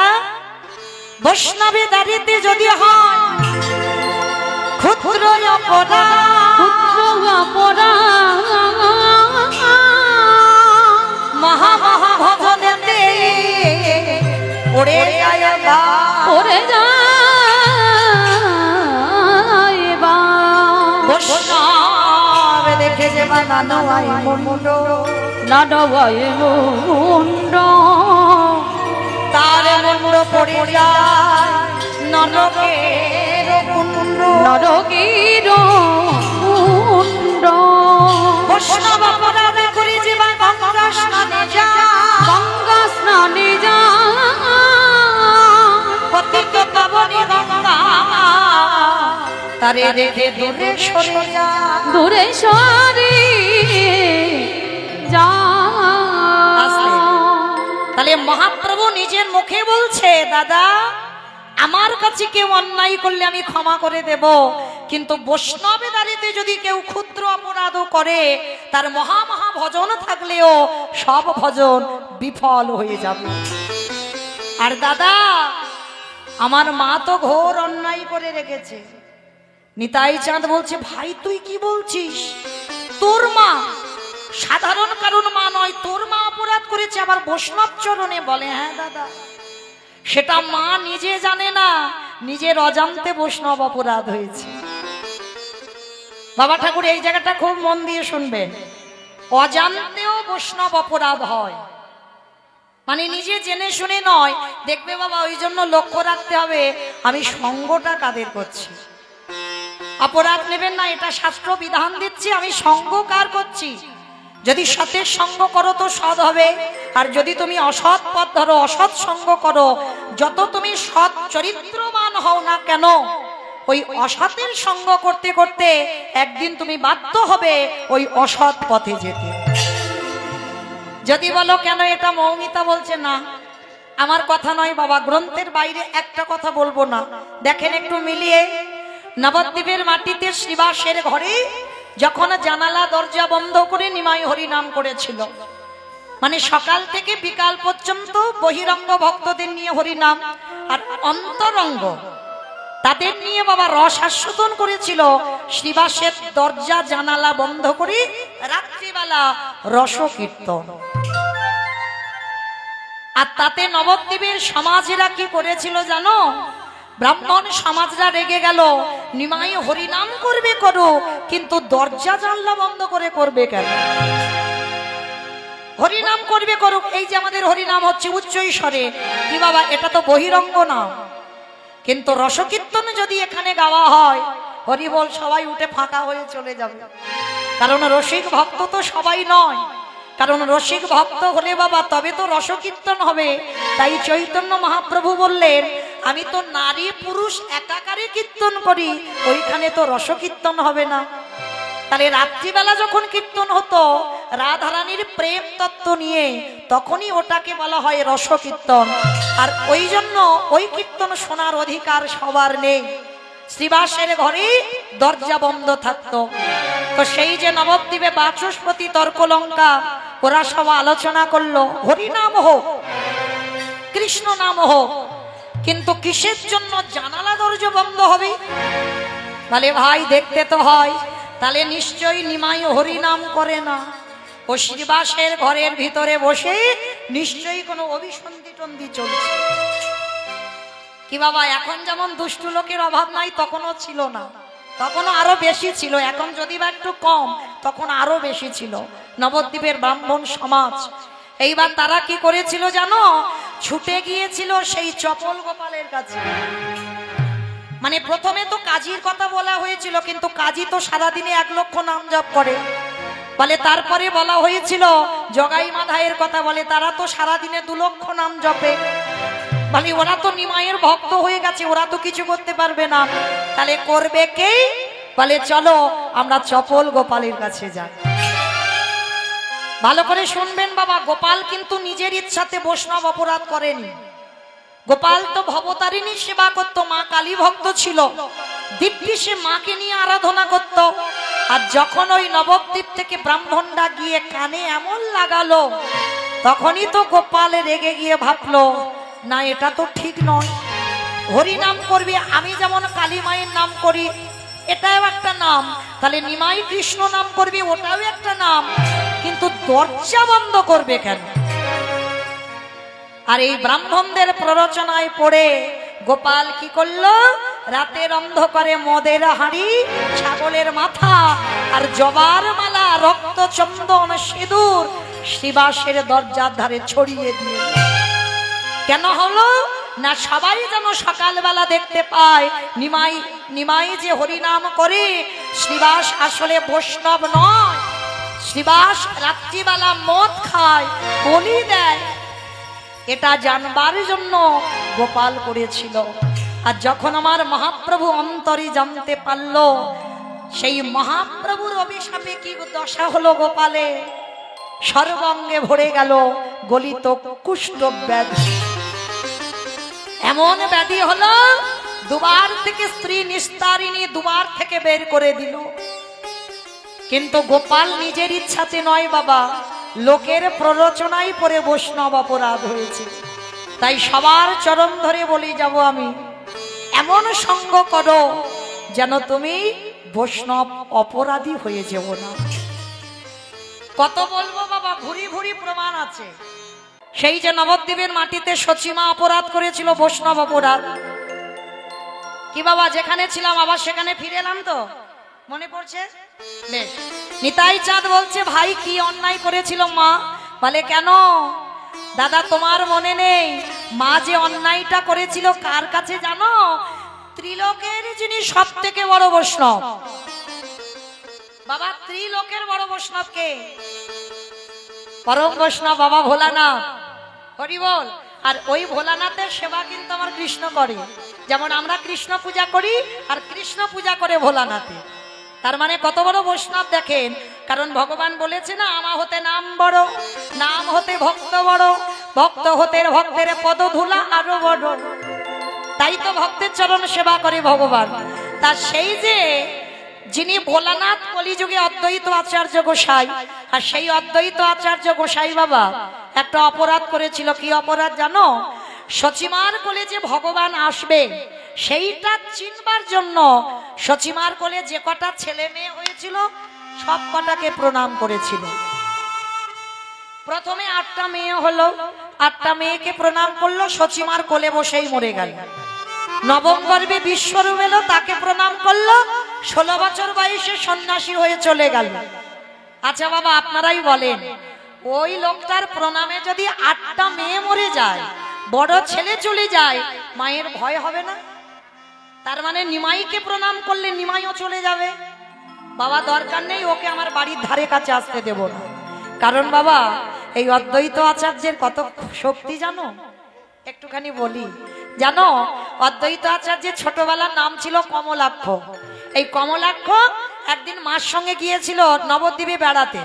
বৈষ্ণবে দাঁড়িতে যদি হয় ক্ষুদ্র মহা মহা ভজনেতে ওরে যায় বৈষ্ণব দেখে যে বানানো হয় মুন্ড তার মুন্ড পড়ে যায় নরকের কুণ্ড। বৈষ্ণব অপরাধ করে যে গঙ্গা স্নানে যায় পতিত পাবনী গঙ্গা তারে রেখে দূরে সরে যা। তাহলে মহাপ্রভু নিজের মুখে বলছে, দাদা আমার কাছে কেউ অন্যায় করলে আমি ক্ষমা করে দেব, কিন্তু বৈষ্ণবে দাঁড়িতে যদি কেউ ক্ষুদ্র অপরাধও করে তার মহা মহা ভজন থাকলেও সব ভজন বিফল হয়ে যাবে। আর দাদা আমার মা তো ঘোর অন্যায় করে রেখেছে। নিতাই চাঁদ বলছে, ভাই তুই কি বলছিস? তোর মা সাধারণ কারণ মা নয়, তোর মা অপরাধ করেছে আবার বৈষ্ণব চরণে? বলে, হ্যাঁ দাদা, সেটা মা নিজে জানে না, নিজের অজান্তে বৈষ্ণব অপরাধ হয়েছে। বাবা ঠাকুর এই জায়গাটা খুব মন দিয়ে শুনবেন, অজান্তেও বৈষ্ণব অপরাধ হয়, মানে নিজে জেনে শুনে নয়। দেখবে বাবা, ওই জন্য লক্ষ্য রাখতে হবে আমি সঙ্গটা কাদের করছি। অপরাধ নেবেন না, এটা শাস্ত্র বিধান দিচ্ছি, আমি সঙ্গ কার করছি। যদি সতের সঙ্গ করো তো সৎ হবে, আর যদি তুমি অসৎ পথ ধরো, অসৎ সঙ্গ করো, যত তুমি সৎ চরিত্রবান হও না কেন, ওই অসতের সঙ্গ করতে করতে একদিন তুমি বাধ্য হবে ওই অসৎ পথে যেতে। যদি বলো কেন এটা মৌমিতা বলছে, না আমার কথা নয় বাবা, গ্রন্থের বাইরে একটা কথা বলবো না। দেখেন একটু মিলিয়ে, নবদ্বীপের মাটিতে শ্রীবাসের ঘরে যখন জানালা দরজা বন্ধ করে নিমাই হরি নাম করেছিল, মানে সকাল থেকে বিকাল পর্যন্ত বহিরঙ্গ ভক্তদের নিয়ে হরি নাম, আর অন্তরঙ্গ তাদের নিয়ে বাবা রস আস্বাদন করেছিল। শ্রীবাসের দরজা জানালা বন্ধ করে রাত্রিবেলা রস কীর্তন। আর তাতে নবদ্বীপের সমাজেরা কি করেছিল জানো? ব্রাহ্মণ সমাজরা রেগে গেল, নিমাই হরিনাম করবে করো, কিন্তু দরজা জানলা বন্ধ করে করবে কেন? হরিনাম করবে করুক, এই যে আমাদের হরিনাম হচ্ছে উচ্চ স্বরে, কি বাবা এটা তো বহিরঙ্গ না, কিন্তু রসকীর্তন যদি এখানে গাওয়া হয় হরি বল সবাই উঠে ফাঁকা হয়ে চলে যাবে। কারণ রসিক ভক্ত তো সবাই নয়, কারণ রসিক ভক্ত হলে বাবা তবে তো রসকীর্তন হবে। তাই চৈতন্য মহাপ্রভু বললেন, আমি তো নারী পুরুষ একাকারে কীর্তন করি, ওইখানে তো রসকীর্তন হবে না। তাহলে রাত্রিবেলা যখন কীর্তন হতো রাধারানীর প্রেম তত্ত্ব নিয়ে, তখনই ওটাকে বলা হয় রসকীর্তন। আর ওই জন্য ওই কীর্তন শোনার অধিকার সবার নেই। শ্রীবাসের ঘরে দরজা বন্ধ থাকতো। তো সেই যে নবদ্বীপে বাচস্পতি তর্কলঙ্কা, ওরা সব আলোচনা করলো হরিনাম হোক, কৃষ্ণ নাম হোক, কিন্তু কিসের জন্য জানালা দরজা বন্ধ হবে? বলে ভাই দেখতে তো হয়, তাহলে নিশ্চয়ই নিমাই হরিনাম করে না, ও শ্রীবাসের ঘরের ভিতরে বসে নিশ্চয়ই কোনো অভিসন্ধি টন্ধি চলছে। কি বাবা, এখন যেমন দুষ্টু লোকের অভাব নাই, তখনও ছিল না, তখনও আরো বেশি ছিল। এখন যদি বা একটু কম, তখন আরো বেশি ছিল নবদ্বীপের ব্রাহ্মণ সমাজ। এইবার তারা কি করেছিল জানো? ছুটে গিয়েছিল সেই চপল গোপালের কাছে। মানে প্রথমে তো কাজীর কথা বলা হয়েছিল, কিন্তু কাজী তো সারাদিনে 1 লক্ষ নাম জপ করে। বলে তারপরে বলা হয়েছিল জগাই মাধায়ের কথা, বলে তারা তো সারাদিনে 2 লক্ষ নাম জপে। বলে ওরা তো নিমাইয়ের ভক্ত হয়ে গেছে, ওরা তো কিছু করতে পারবে না, তাহলে করবে কে? বলে চলো আমরা চপল গোপালের কাছে যাই। ভালো করে শুনবেন বাবা, গোপাল কিন্তু নিজের ইচ্ছাতে বৈষ্ণব অপরাধ করেনি। গোপাল তো ভবতারিণী সেবা করত, মা কালী ভক্ত ছিল, দিব্যি সে মাকে নিয়ে আরাধনা করত। আর যখন ওই নবদ্বীপ থেকে ব্রাহ্মণরা গিয়ে কানে এমন লাগালো, তখনই তো গোপাল রেগে গিয়ে ভাবলো, না এটা তো ঠিক নয়, হরি নাম করবি, আমি যেমন কালী মায়ের নাম করি এটাও একটা নাম, তাহলে নিমাই কৃষ্ণ নাম করবি ওটাও একটা নাম, কিন্তু দরজা বন্ধ করবে কেন? আর এই ব্রাহ্মণদের প্ররোচনায় পড়ে গোপাল কি করলো? রাতের অন্ধকারে মদের হাঁড়ি, ছাগলের মাথা আর জবার মালা, রক্ত, চন্দন, সিঁদুর শ্রীবাসের দরজার ধারে ছড়িয়ে দিয়ে। কেন হলো না? সবাই যেন সকালবেলা দেখতে পায় নিমাই যে হরিনাম করে, শ্রীবাস আসলে বৈষ্ণব নয়, শ্রীবাস রাত্রিবেলা মদ খায়, বলি দেয়, এটা জানবার জন্য গোপাল করেছিল। আর যখন আমার মহাপ্রভু অন্তরে জানতে পারলো, সেই মহাপ্রভুর অভিশাপে কি দশা হলো গোপালে, সর্বাঙ্গে ভরে গেল গলিত কুষ্ঠ ব্যাধি। এমন ব্যাধি হলো দুবার থেকে স্ত্রী নিস্তারিণী দুবার থেকে বের করে দিল। কিন্তু গোপাল নিজের ইচ্ছাতে নয় বাবা, লোকের প্ররোচনায় পড়ে বৈষ্ণব অপরাধ হয়েছে। তাই সবার চরণ ধরে বলি যাব আমি, এমন সঙ্গ করো যেন তুমি বৈষ্ণব অপরাধী হয়ে যেও না। কত বলবো বাবা, ভুরি ভুরি প্রমাণ আছে। সেই যে নবদ্বীপের মাটিতে সচিমা অপরাধ করেছিল, বৈষ্ণব অপরাধ। কি বাবা, যেখানে ছিলাম আবার সেখানে ফিরে এলাম তো, মনে পড়ছে? বেশ। নিতাই চাঁদ বলছে, ভাই কি অন্যায় করেছিল মা? বলে কেন দাদা, তোমার মনে নেই মা যে অন্যায়টা করেছিল কার কাছে জানো? ত্রিলোকের যিনি সব থেকে বড় বৈষ্ণব। বাবা, ত্রিলোকের বড় বৈষ্ণব কে? পরম বৈষ্ণব বাবা ভোলানাথ। হরি বল। আর ওই ভোলানাথের সেবা কিন্তু আমার কৃষ্ণ করে। যেমন আমরা কৃষ্ণ পূজা করি আর কৃষ্ণ পূজা করে ভোলানাথে। তার মানে কত বড় বৈষ্ণব দেখেন। কারণ ভগবান বলেছে না, আমা হতে নাম বড়, নাম হতে ভক্ত বড়, ভক্ত হতে ভক্তের পদধূলা আরো বড়। তাই তো ভক্তের চরণ সেবা করে ভগবান। তা সেই যে যিনি ভোলানাথ, কলিযুগে অদ্বৈত আচার্য গোসাই, আর সেই অদ্বৈত আচার্য গোসাই বাবা একটা অপরাধ করেছিল। কি অপরাধ জানো? সচিমার কোলে যে ভগবান আসবে সেইটা চিনবার জন্য সচিমার কোলে যে কটা ছেলে মেয়ে হয়েছিল সব কটাকে প্রণাম করেছিল। প্রথমে 8টা মেয়ে হলো, 8টা মেয়েকে প্রণাম করলো, সচিমার কোলে বসেই মরে গেল। নবম গর্ভে বিশ্বরূপ এলো, তাকে প্রণাম করলো, 16 বছর বয়সে সন্ন্যাসী হয়ে চলে গেল। আচ্ছা বাবা, আপনারাই বলেন, ওই লোকটার প্রণামে যদি 8টা মেয়ে মরে যায়, বড় ছেলে চলে যায়, মায়ের ভয় হবে না? তার মানে নিমাইকে প্রণাম করলে নিমাইও চলে যাবে। বাবা দরকার নেই, ওকে আমার বাড়ির ধারে কাছে আসতে দেব না। কারণ বাবা এই অদ্বৈত আচার্যের কত শক্তি জানো? একটুখানি বলি। জানো, অদ্বৈত আচার্যের ছোটবেলার নাম ছিল কমলাক্ষ। এই কমলাক্ষ একদিন মার সঙ্গে গিয়েছিল নবদ্বীপে বেড়াতে।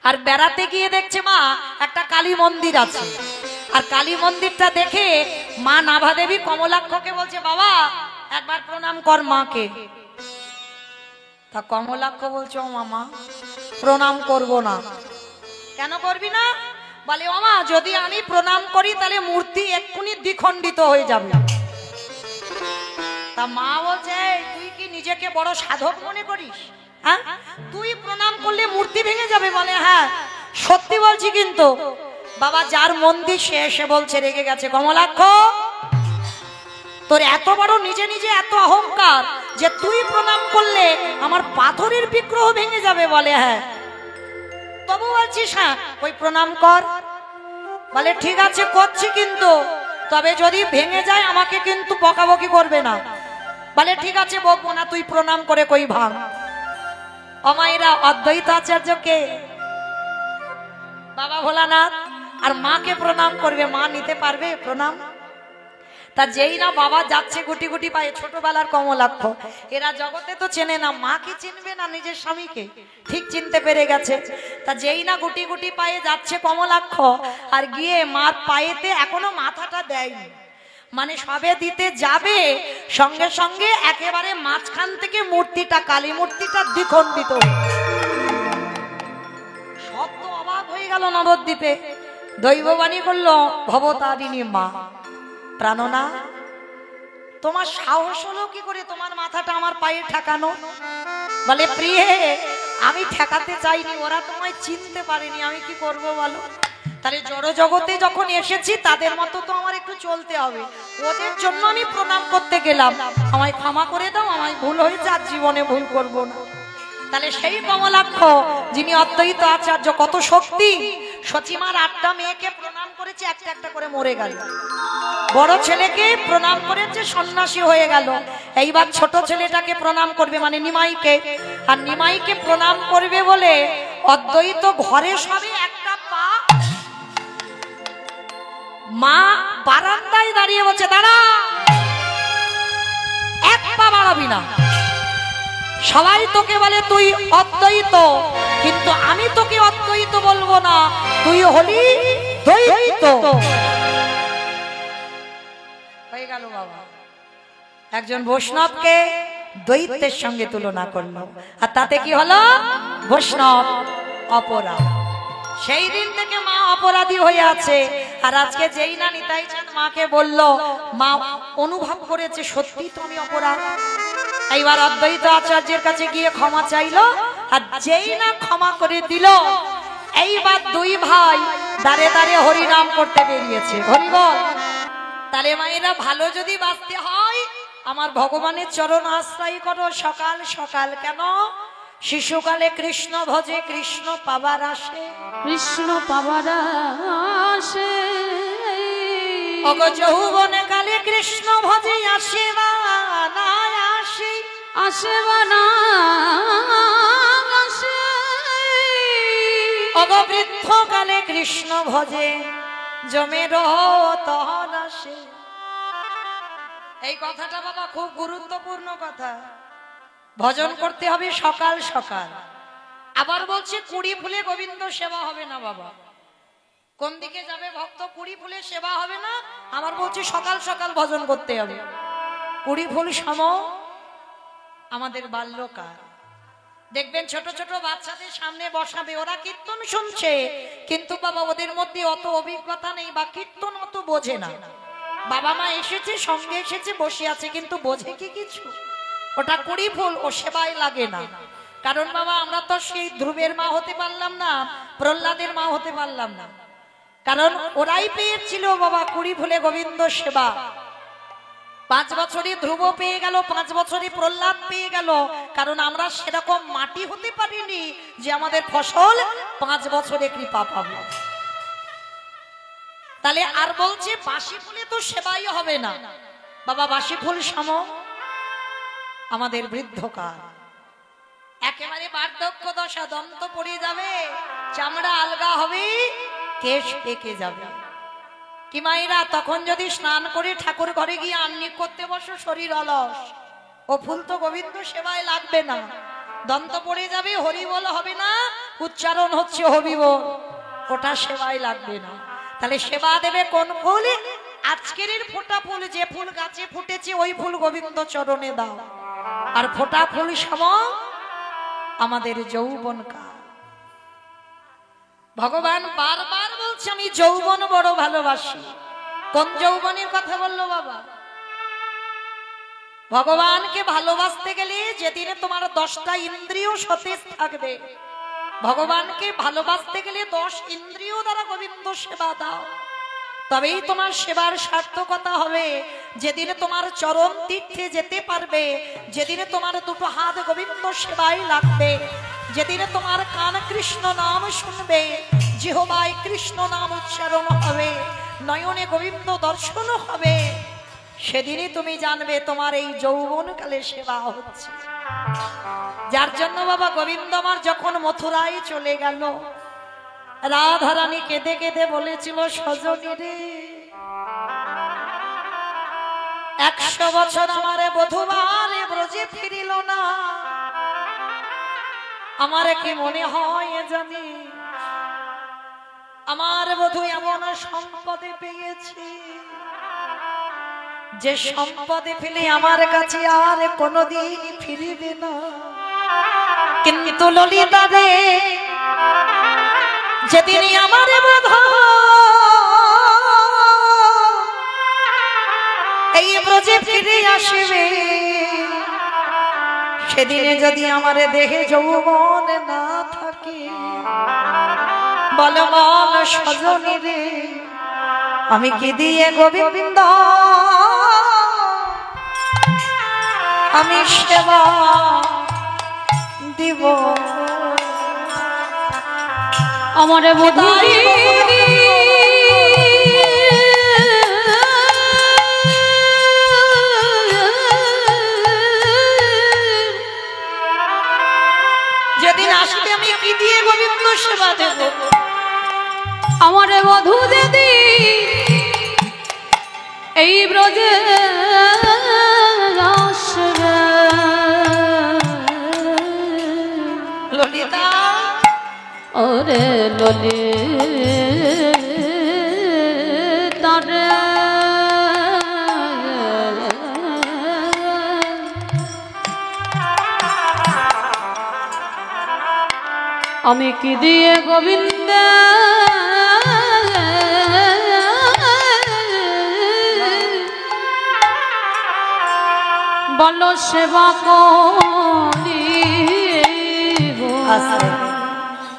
আর বেড়াতে গিয়ে দেখছে মা একটা কালী মন্দির আছে। আর কালী মন্দিরটা দেখে মা নাভা দেবী কমলাক্ষকে বলছে, বাবা একবার প্রণাম কর মাকে। তা কমলাক্ষ বলছে, ও মামা প্রণাম করব না। কেন করবি না? বলে, ও মা যদি আমি প্রণাম করি তাহলে মূর্তি এক্ষুনি দ্বিখণ্ডিত হয়ে যাবে। তা মা বলছে, তুই কি নিজেকে বড় সাধক মনে করিস? হ্যাঁ, তুই প্রণাম করলে মূর্তি ভেঙে যাবে? বলে, হ্যাঁ সত্যি বলছি। কিন্তু বাবা যার মন্দির সে এসে বলছে, রেগে গেছে, কমলাক্ষ তোর এত বড় নিজে নিজে এত অহংকার যে তুই প্রণাম করলে আমার পাথরের বিগ্রহ ভেঙে যাবে? বলে, হ্যাঁ। তবু বলছিস? হ্যাঁ, ওই প্রণাম কর। বলে, ঠিক আছে করছি, কিন্তু তবে যদি ভেঙে যায় আমাকে কিন্তু বকাবকি করবে না। বলে, ঠিক আছে বকবো না, তুই প্রণাম করে কই ভাঙ। অমাইরা অদ্বৈত আচার্যকে বাবা ভোলানাথ আর মাকে প্রণাম করবে, মা নিতে পারবে প্রণাম? তা যেই না বাবা যাচ্ছে গুটি গুটি পায়ে, ছোটবেলার কমলাক্ষ, এরা জগতে তো চেনে না, মা কি চিনবে না নিজের স্বামীকে? ঠিক চিনতে পেরে গেছে। তা যেই না গুটি গুটি পায়ে যাচ্ছে কমলাক্ষ, আর গিয়ে মার পায়েতে এখনো মাথাটা দেয়নি, মানে সবে দিতে যাবে, সঙ্গে সঙ্গে একেবারে মাঝখান থেকে মূর্তিটা, কালী মূর্তিটা দ্বিখণ্ডিত। সব তো অবাক হয়ে গেল নবদ্বীপে। দৈববাণী করলো, ভবতারিণী মা, প্রাণনা তোমার সাহস হলো কি করে তোমার মাথাটা আমার পায়ে ঠেকানো? বলে, প্রিয়ে আমি ঠেকাতে চাইনি, ওরা তোমায় চিনতে পারেনি, আমি কি করব বলো? তাহলে জড় জগতে যখন এসেছি তাদের মতো তো আমার একটু চলতে হবে, ওদের জন্য আমি প্রণাম করতে গেলাম, আমায় ক্ষমা করে দাও, আমায় ভুল হয়েছে, আর জীবনে ভুল করব না। তাহলে সেই কমলাক্ষ যিনি অদ্বৈত আচার্য, কত শক্তি! সচিমার 8টা মেয়েকে প্রণাম করেছে, একটা একটা করে মরে গেল। বড় ছেলেকে প্রণাম করেছে, সন্ন্যাসী হয়ে গেল। এইবার ছোট ছেলেটাকে প্রণাম করবে, মানে নিমাইকে। আর নিমাইকে প্রণাম করবে বলে অদ্বৈত ঘরে সবে একটা পা, মা বারান্দায় দাঁড়িয়ে বলছে, দাঁড়া, এক পা বাড়াবি না। সবাই তোকে বলে তুই অদ্বৈত, কিন্তু আমি তোকে অদ্বৈত বলবো না, তুই হলি দ্বৈত। হয়ে গেল বাবা। একজন বৈষ্ণবকে দ্বৈতের সঙ্গে তুলনা করলো, আর তাতে কি হলো? বৈষ্ণব অপরাধ। সেই দিন থেকে মা অপরাধী হয়ে আছে। আর আজকে যেই না নিতাই চাঁদ মাকে বলল, মা অনুভব করেছে সত্যি তুমি অপরাধ। এইবার অদ্বৈত আচার্যের কাছে গিয়ে ক্ষমা চাইলো, আর যেই না ক্ষমা করে দিল, এইবার দুই ভাই দাঁড়ে দাঁড়িয়ে হরি নাম করতে বেরিয়েছে। হরি বল। তাহলে মায়েরা ভালো যদি বাঁচতে হয়, আমার ভগবানের চরণ আশ্রয় করো সকাল সকাল। কেন? শিশুকালে কৃষ্ণ ভজে কৃষ্ণ পাবার আসে, কৃষ্ণ পাবার আসে। অগো যৌবনে কালে কৃষ্ণ ভজে আসে বা না আসে, আসে বা না আসে। অগো বৃদ্ধ কালে কৃষ্ণ ভজে জমে তখন আসে। এই কথাটা বাবা খুব গুরুত্বপূর্ণ কথা। ভজন করতে হবে সকাল সকাল। আবার বলছে কুড়ি ফুলে গোবিন্দ সেবা হবে না বাবা। কোন দিকে যাবে ভক্ত? কুড়ি ফুলে সেবা হবে না, আমার বলছে সকাল সকাল ভজন করতে হবে। কুড়ি ফুল সম আমাদের বাল্যকাল। দেখবেন ছোট ছোট বাচ্চাদের সামনে বসাবে, ওরা কীর্তন শুনছে, কিন্তু বাবা ওদের মধ্যে অত অভিজ্ঞতা নেই বা কীর্তন অত বোঝে না। বাবা মা এসেছে, সঙ্গে এসেছে, বসে আছে, কিন্তু বোঝে কি কিছু? ওটা কুড়ি ফুল, ও সেবায় লাগে না। কারণ বাবা আমরা তো সেই ধ্রুবের মা হতে পারলাম না, প্রহ্লাদের মা হতে পারলাম না, কারণ ওরাই পেয়েছিল বাবা কুড়ি ফুলে গোবিন্দ সেবা। 5 বছরে ধ্রুব পেয়ে গেল, 5 বছরে প্রহ্লাদ পেয়ে গেল, কারণ আমরা সেরকম মাটি হতে পারিনি যে আমাদের ফসল 5 বছরে কৃপা পাবো। তাহলে আর বলছে বাসি ফুলে তো সেবাই হবে না বাবা। বাসি ফুল সম আমাদের বৃদ্ধকাল। একেবারে বার্ধক্য দশা, দন্ত পড়ে যাবে, চামড়া আলগা হবে, কেশ পেকে যাবে। কি মায়েরা, তখন যদি স্নান করে ঠাকুর ঘরে গিয়ে আহ্নিক করতে বসো, শরীর অলস, ও ফুল তো গোবিন্দ সেবায় লাগবে না, দন্ত পড়ে যাবে, হরিবোল হবে না, উচ্চারণ হচ্ছে হবিবোল, ওটা সেবায় লাগবে না। তাহলে সেবা দেবে কোন ফুল? আজকের ফোটা ফুল, যে ফুল গাছে ফুটেছে ওই ফুল গোবিন্দ চরণে দাও। আর ফোটা ফুল সম আমাদের যৌবন কাল। ভগবান বারবার বলছে আমি যৌবন বড় ভালোবাসি। কোন যৌবনের কথা বললো বাবা? ভগবানকে ভালোবাসতে গেলে যেদিনে তোমার 10টা ইন্দ্রিয় সতেজ থাকবে, ভগবানকে ভালোবাসতে গেলে 10 ইন্দ্রিয় দ্বারা গোবিন্দ সেবা দাও, তবেই তোমার সেবার সার্থকতা হবে। যেদিনে তোমার চরণ তীর্থে যেতে পারবে, যেদিনে তোমার দুটো হাত গোবিন্দ সেবায় লাগবে, যেদিনে তোমার কান কৃষ্ণ নাম শুনবে, জিহ্বায় কৃষ্ণ নাম উচ্চারণ হবে, নয়নে গোবিন্দ দর্শন হবে, সেদিনই তুমি জানবে তোমার এই যৌবনকালে সেবা হচ্ছে। যার জন্য বাবা গোবিন্দ আমার যখন মথুরায় চলে গেল, রাধারানী কেঁদে কেঁদে বলেছিল, সজনী রে 100 বছর আমারে বধূবারে ব্রজে ফিরিল না, আমার কি মনে হয় জানি আমার বধূ এমন সম্পদে পেয়েছি যে সম্পদে ফেলে আমার কাছে আর কোনোদিন ফিরিবে না। কিন্তু ললিতা রে যেদিন আমার বধূ এই ব্রজে ফিরে আসবে, সেদিনে যদি আমার দেহে যৌবন না থাকে, বল বল সজনী রে আমি কি দিয়ে গোবিন্দ আমি সেবা দিব? আমার বধূ যেদিন আসবে আমি কি দিয়ে গোবিন্দ সেবা দেব? আমার বধূ দিদি এই ব্রজে আসবে, রে ললে তারে আমি কি দিয়ে গোবিন্দ বলো সেবা করিব।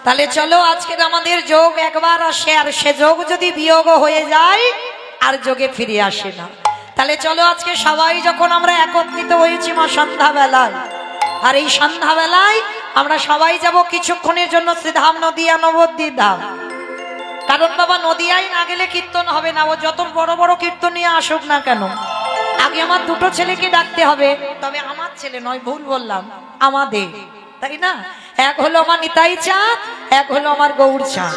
তাহলে চলো আজকের আমাদের যোগ একবার আসে, আর সে যোগ যদি বিয়োগ হয়ে যায় আর যোগে ফিরে আসে না। তাহলে চলো আজকে সবাই যখন আমরা একত্রিত হয়েছি মা সন্ধ্যাবেলায়, আর এই সন্ধ্যাবেলায় আমরা সবাই যাব কিছুক্ষণের জন্য শ্রীধাম নদিয়া নবদ্বীপ ধাম। কারণ বাবা নদিয়ায় না গেলে কীর্তন হবে না, ও যত বড় বড় কীর্তন নিয়ে আসুক না কেন, আগে আমার দুটো ছেলেকে ডাকতে হবে। তবে আমার ছেলে নয়, ভুল বললাম, আমাদের, তাই না? এক হলো আমার নিতাই চাঁদ, এক হলো আমার গৌর চাঁদ।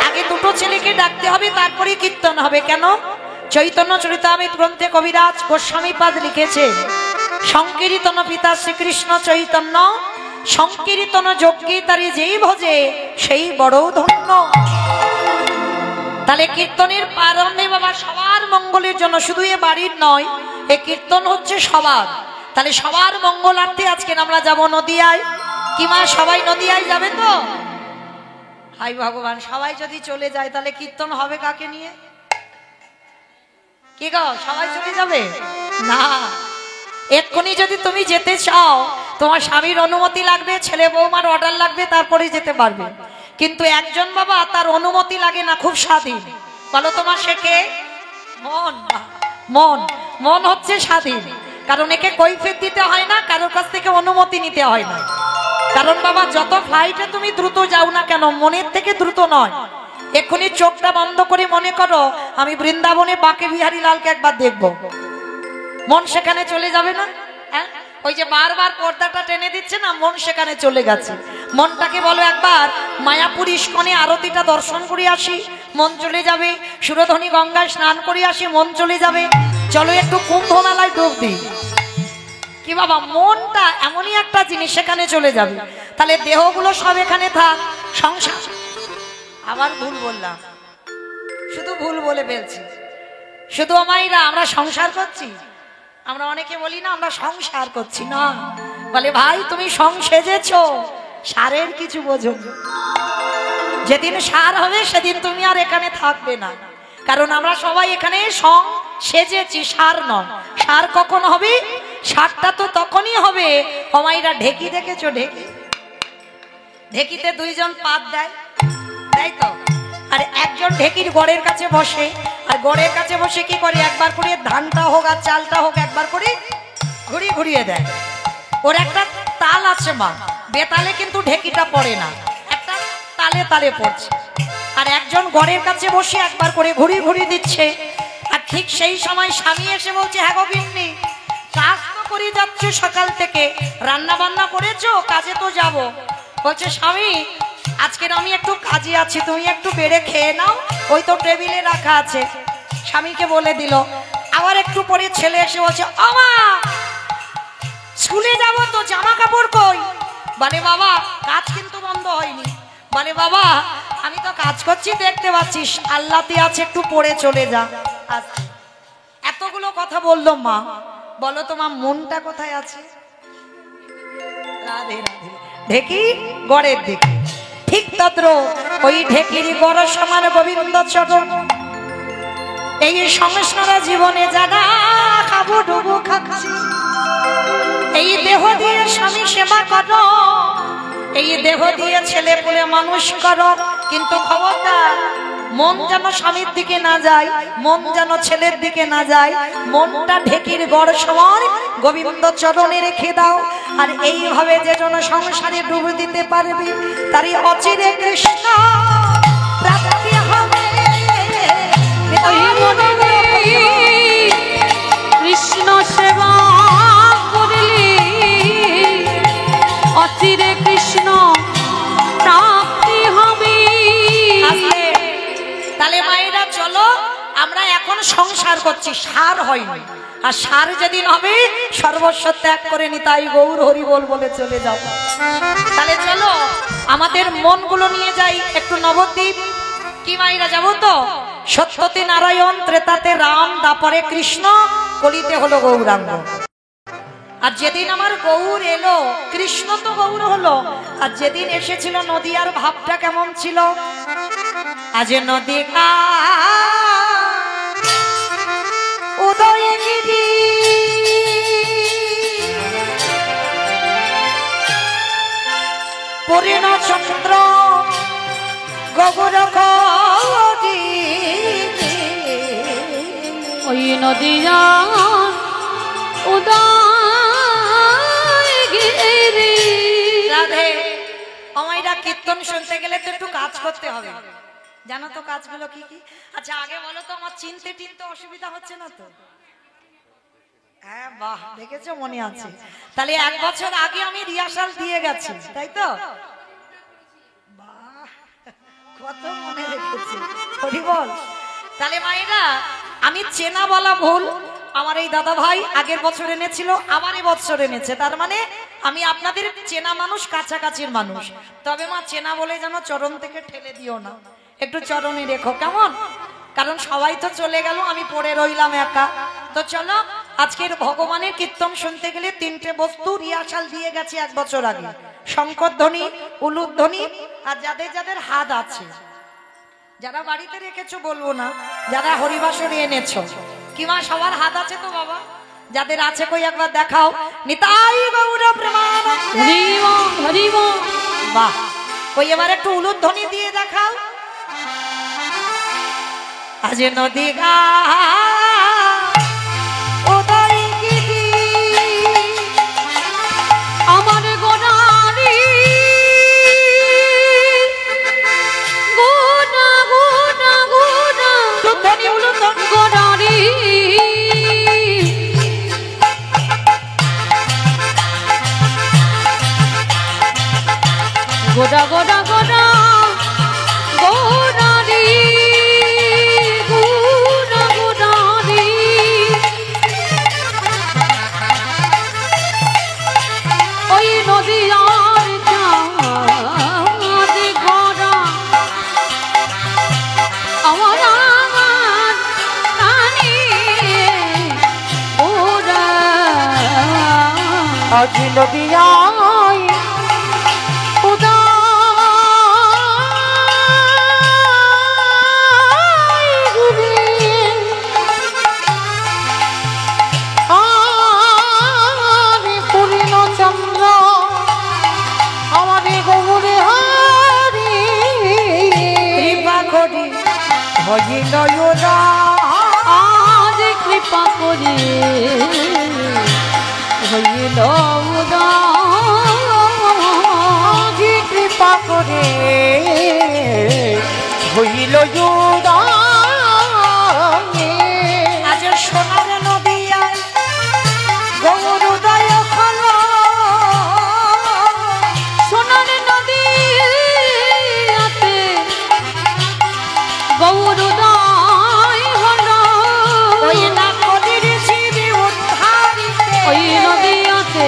আগে দুটো ছেলেকে ডাকতে হবে, তারপরে কীর্তন হবে। কেন? চৈতন্য চরিতামৃত গ্রন্থে কবিরাজ গোস্বামী পাদ লিখেছে, সংকীর্তন পিতা শ্রীকৃষ্ণ চৈতন্য, সংকীর্তন যজ্ঞে তারে যেই ভজে সেই বড় ধন্য। তাহলে কীর্তনের প্রারম্ভে বাবা সবার মঙ্গলের জন্য, শুধু এ বাড়ির নয়, এ কীর্তন হচ্ছে সবার। তাহলে সবার মঙ্গলার্থে আজকে আমরা যাব নদিয়ায়। কি মা সবাই নদিয়ায় যাবে তো? হাই ভগবান, সবাই যদি চলে যায় তাহলে কীর্তন হবে কাকে নিয়ে? কি গো, সবাই চলে যাবে না? এক্ষুনি যদি তুমি যেতে চাও, তোমার স্বামীর অনুমতি লাগবে, ছেলে বৌমার অর্ডার লাগবে, তারপরে যেতে পারবে। কিন্তু একজন বাবা, তার অনুমতি লাগে না, খুব স্বাধীন। বলো তোমার শেখে মন, মন মন হচ্ছে স্বাধীন। কারণ একে কৈফিয়ত দিতে হয় না, কারোর কাছ থেকে অনুমতি নিতে হয় না। কারণ বাবা যত ফ্লাইটে তুমি দ্রুত যাও না কেন, মনের থেকে দ্রুত নয়। এক্ষুনি চোখটা বন্ধ করে মনে করো আমি বৃন্দাবনে বাঁকে বিহারী লালকে একবার দেখবো, মন সেখানে চলে যাবে না? হ্যাঁ, ওই যে বারবার পর্দাটা টেনে দিচ্ছে না, মন সেখানে চলে গেছে। মনটাকে বলো একবার মায়াপুর ইস্কনে আরতিটা দর্শন করে আসি, মন চলে যাবে। সুরধনী গঙ্গায় স্নান করে আসি, মন চলে যাবে। চলো একটু কুম্ভ মেলায় ডুব দিই। কি বাবা, মনটা এমনই একটা জিনিস, সেখানে চলে যাবে। তাহলে দেহগুলো সব এখানে থাক, সংসার। আবার ভুল বললাম, শুধু ভুল বলে ফেলছি। শুধু আমাইরা আমরা সংসার করছি, আমরা অনেকে বলি না আমরা সংসার করছি না। বলে ভাই তুমি সেজেছ, সারের কিছু বোঝো না। যেদিন সার হবে সেদিন তুমি আর এখানে থাকবে না। কারণ আমরা সবাই এখানে সেজেছি, সার নয়। সার কখন হবে? সারটা তো তখনই হবে, আমাইরা ঢেকি দেখেছো? ঢেকিতে দুইজন পাত দেয়, তাই তো? আর একজন ঢেকির গড়ের কাছে বসে, আর গড়ের কাছে বসে কি করে, একবার করে ধানটা হোক আর চালটা হোক একবার করে ঘুরিয়ে দেয়। ওর একটা তাল আছে মা, বেতালে কিন্তু ঢেকিটা পড়ে না, একটা তালে তালে পড়ছে। আর একজন গড়ের কাছে বসে একবার করে ঘুরিয়ে দিচ্ছে। আর ঠিক সেই সময় স্বামী এসে বলছে, হ্যাঁ গো গিন্নি, কাজ তো করে যাচ্ছে সকাল থেকে, রান্না বান্না করেছো? কাজে তো যাব। বলছে স্বামী আজকের আমি একটু কাজে আছি, তুমি একটু বেড়ে খেয়ে নাও, ওই তো টেবিলে রাখা আছে। স্বামীকে বলে দিল। আবার একটু পরে ছেলে এসে বলছে, আমা স্কুলে যাব তো, জামা কাপড় কই? বলে বাবা কাজ কিন্তু বন্ধ হয়নি। বলে বাবা আমি তো কাজ করছি, দেখতে পাচ্ছিস, আল্লাহতে আছে, একটু পরে চলে যা। এতগুলো কথা বললো মা, বলো তোমার মনটা কোথায় আছে? রাধে রাধে। ঢেকি গড়ের দিকে, ঠিক তদ্র ওই ঢেকির গড় সমান গোবিন্দ চরণ। এই সংসার জীবনে যারা খাবো ডুবো খাচ্ছি, এই দেহ দিয়ে স্বামী সেবা করো, এই দেহ দিয়ে ছেলে পুলে মানুষ করো। কিন্তু খবরদার মন যেন স্বামীর দিকে না যায়, মন যেন ছেলের দিকে না যায়। মনটা ঢেকির গড় সমান গোবিন্দ চরণে রেখে দাও। আর এইভাবে যে জন সংসারে ডুব দিতে পারবে, তারই অচিরে কৃষ্ণ প্রাপ্তি হবে। কৃষ্ণ সেবা করলি অচিরে কৃষ্ণ প্রাপ্তি হবে। তাহলে মায়েরা চলো আমরা এখন সংসার করছি, সার হয়নি। আর সার যেদিন হবে সর্বস্ব ত্যাগ করে নিতাই গৌর হরি বল বলে চলে যাব। তাহলে চলো আমাদের মনগুলো নিয়ে যাই একটু নবদ্বীপ। কি মাইরা যাবো তো? সত্যতে নারায়ণ, ত্রেতাতে রাম, দাপরে কৃষ্ণ, কলিতে হলো গৌরাঙ্গ। আর যেদিন আমার গৌর এলো, কৃষ্ণ তো গৌর হলো। আর যেদিন এসেছিল নদীয়ার ভাবটা কেমন ছিল? আজ নদী উদয়গিরি পরিণ চন্দ্র গগর ওই নদিয়া উদয়গিরি। রাধে, আমায়রা কীর্তন শুনতে গেলে তো একটু কাজ করতে হবে, জানো তো কাজগুলো কি কি? আচ্ছা আগে বলো তো, আমার চিনতে টিনতে অসুবিধা হচ্ছে না তো? হ্যাঁ, বাহ, দেখেছো মনে আছে। তাহলে 1 বছর আগে আমি রিহার্সাল দিয়ে গেছি, তাই তো? বাহ, কত মনে রেখেছি, হরি বল। তাহলে মায়েরা, আমি চেনা বলা ভুল, আমার এই দাদা ভাই আগের বছর এনেছিল, আবার এই বছর এনেছে, তার মানে আমি আপনাদের চেনা মানুষ, কাছাকাছির মানুষ। তবে মা, চেনা বলে যেন চরণ থেকে ঠেলে দিও না, একটু চরণে রেখো, কেমন? কারণ সবাই তো চলে গেল, আমি পড়ে রইলাম একা। তো চলো, আজকের ভগবানের কীর্তন শুনতে গেলে 3টে বস্তু রিহার্সাল দিয়ে গেছি 1 বছর আগে। শঙ্করধ্বনি, উলুধ্বনি, আর যাদের যাদের হাত আছে, যারা বাড়িতে রেখেছো বলবো না, যারা হরিবাসরে এনেছো, কিমা সবার হাত আছে তো বাবা? যাদের আছে কই একবার দেখাও। নিতাই গৌর প্রেমানন্দে হরি ওম, হরি ওম। বাহ, কই এবার একটু উলুধ্বনি দিয়ে দেখাও। আজ নদী গা উদয়গিরি আমার গোনারি গোনা গোনা গোনা উলুধ্বনি, উলুধ্বনি। গোনারি গোনা গোনা গোনা গোনারি গোনা গোনারি। ওই নদীয়ার চাঁদ গড়া আমার কানে ওরা। আজ নদিয়ায় উদয়গিরি আরে পূর্ণ চন্দ্র আমাদের গৌরে হারি কৃপা করি হইল ওরা। আজ কৃপা করে হইল আজি কৃপা করে হইল আজ সোনার নদিয়ায় গৌর উদয় হলো। সোনার নদীতে গৌরোদয় হলো। ওই না নদীর জীবী উদ্ধারিতে ওই নদীতে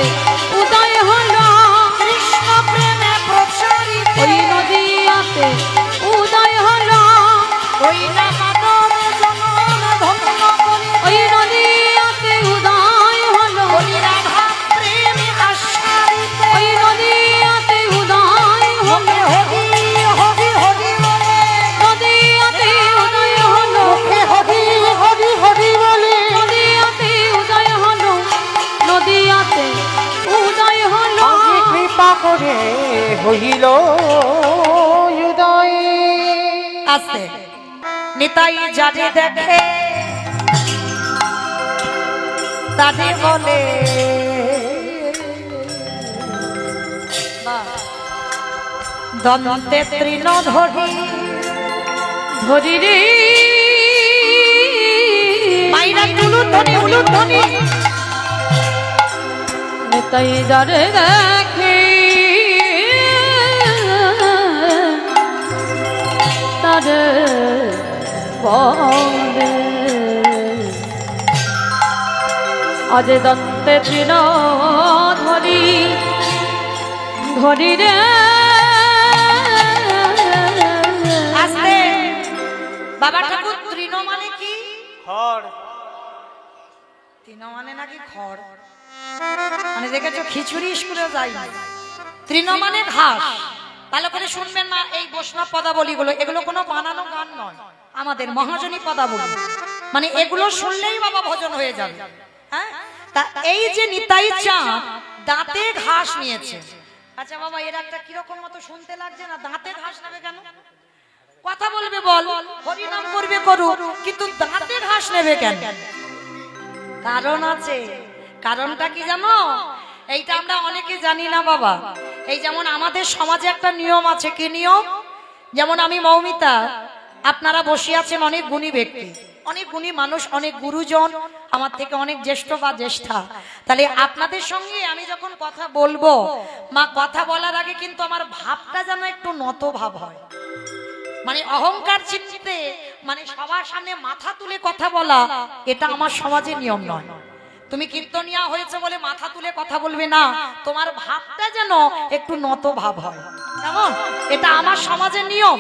উদয় হলো। কৃষ্ণ প্রেমে প্রচারিতে ওই নদীতে উদয় হলো। ওই না মানব জনম ধন্য করে ওই নদীতে উদয় হলো। ওই রাধা প্রেমে আশ্বারিতে ওই নদীতে উদয় হলো। হরি হরি হরি বলে নদীতে উদয় হলো। হরি হরি হরি বলে নদীতে উদয় হলো। নদীতে উদয় হলো। আজি কৃপা করে হইল উদয়। আছে নিতাই যারে দেখে তারে বলে দন্তে তৃণ ধরি ধরি রে মাইরা উলুধ্বনি, উলুধ্বনি। নেতাই যারে দেখে তারে বলে আজ দন্তে তৃণ ধরি ধরি রে আস্তে বাবা ঠাকুর তৃণ মানে কি? খড়। তৃণ মানে নাকি খড়? মানে দেখেছো খিচুড়ি স্কুলে যাই না। তৃণ মানে ঘাস। ভালো করে শুনবেন না, এই বৈষ্ণব পদাবলীগুলো এগুলো কোনো বানানো গান নয়, আমাদের মহাজনী পদাবলী। মানে এগুলো শুনলেই বাবা ভজন হয়ে যাবে। হ্যাঁ, তা এই যে নিতাই চাঁদ দাঁতে ঘাস নিয়েছে। আচ্ছা বাবা, এর একটা কিরকম মতো শুনতে লাগছে না? দাঁতে ঘাস নেবে কেন? কথা বলবে বল, হরিনাম করবে করুক, কিন্তু দাঁতে ঘাস নেবে কেন? কারণ আছে। কারণটা কি জানো? এইটা আমরা অনেকে জানি না বাবা। এই যেমন আমাদের সমাজে একটা নিয়ম আছে। কি নিয়ম? যেমন আমি মৌমিতা, আপনারা বসে আছেন অনেক গুণী ব্যক্তি, অনেক গুণী মানুষ, অনেক গুরুজন, আমার থেকে অনেক জ্যেষ্ঠ বা জ্যেষ্ঠা। তাহলে আপনাদের সঙ্গে আমি যখন কথা বলবো, মা কথা বলার আগে কিন্তু আমার ভাবটা যেন একটু নত ভাব হয়। মানে অহংকার চিন্তিতে, মানে সবার সামনে মাথা তুলে কথা বলা, এটা আমার সমাজে নিয়ম নয়। তুমি কীর্তনিয়া হয়েছে বলে মাথা তুলে কথা বলবে না, তোমার ভাবটা যেন একটু নত ভাব হয়, কেমন? এটা আমার সমাজের নিয়ম।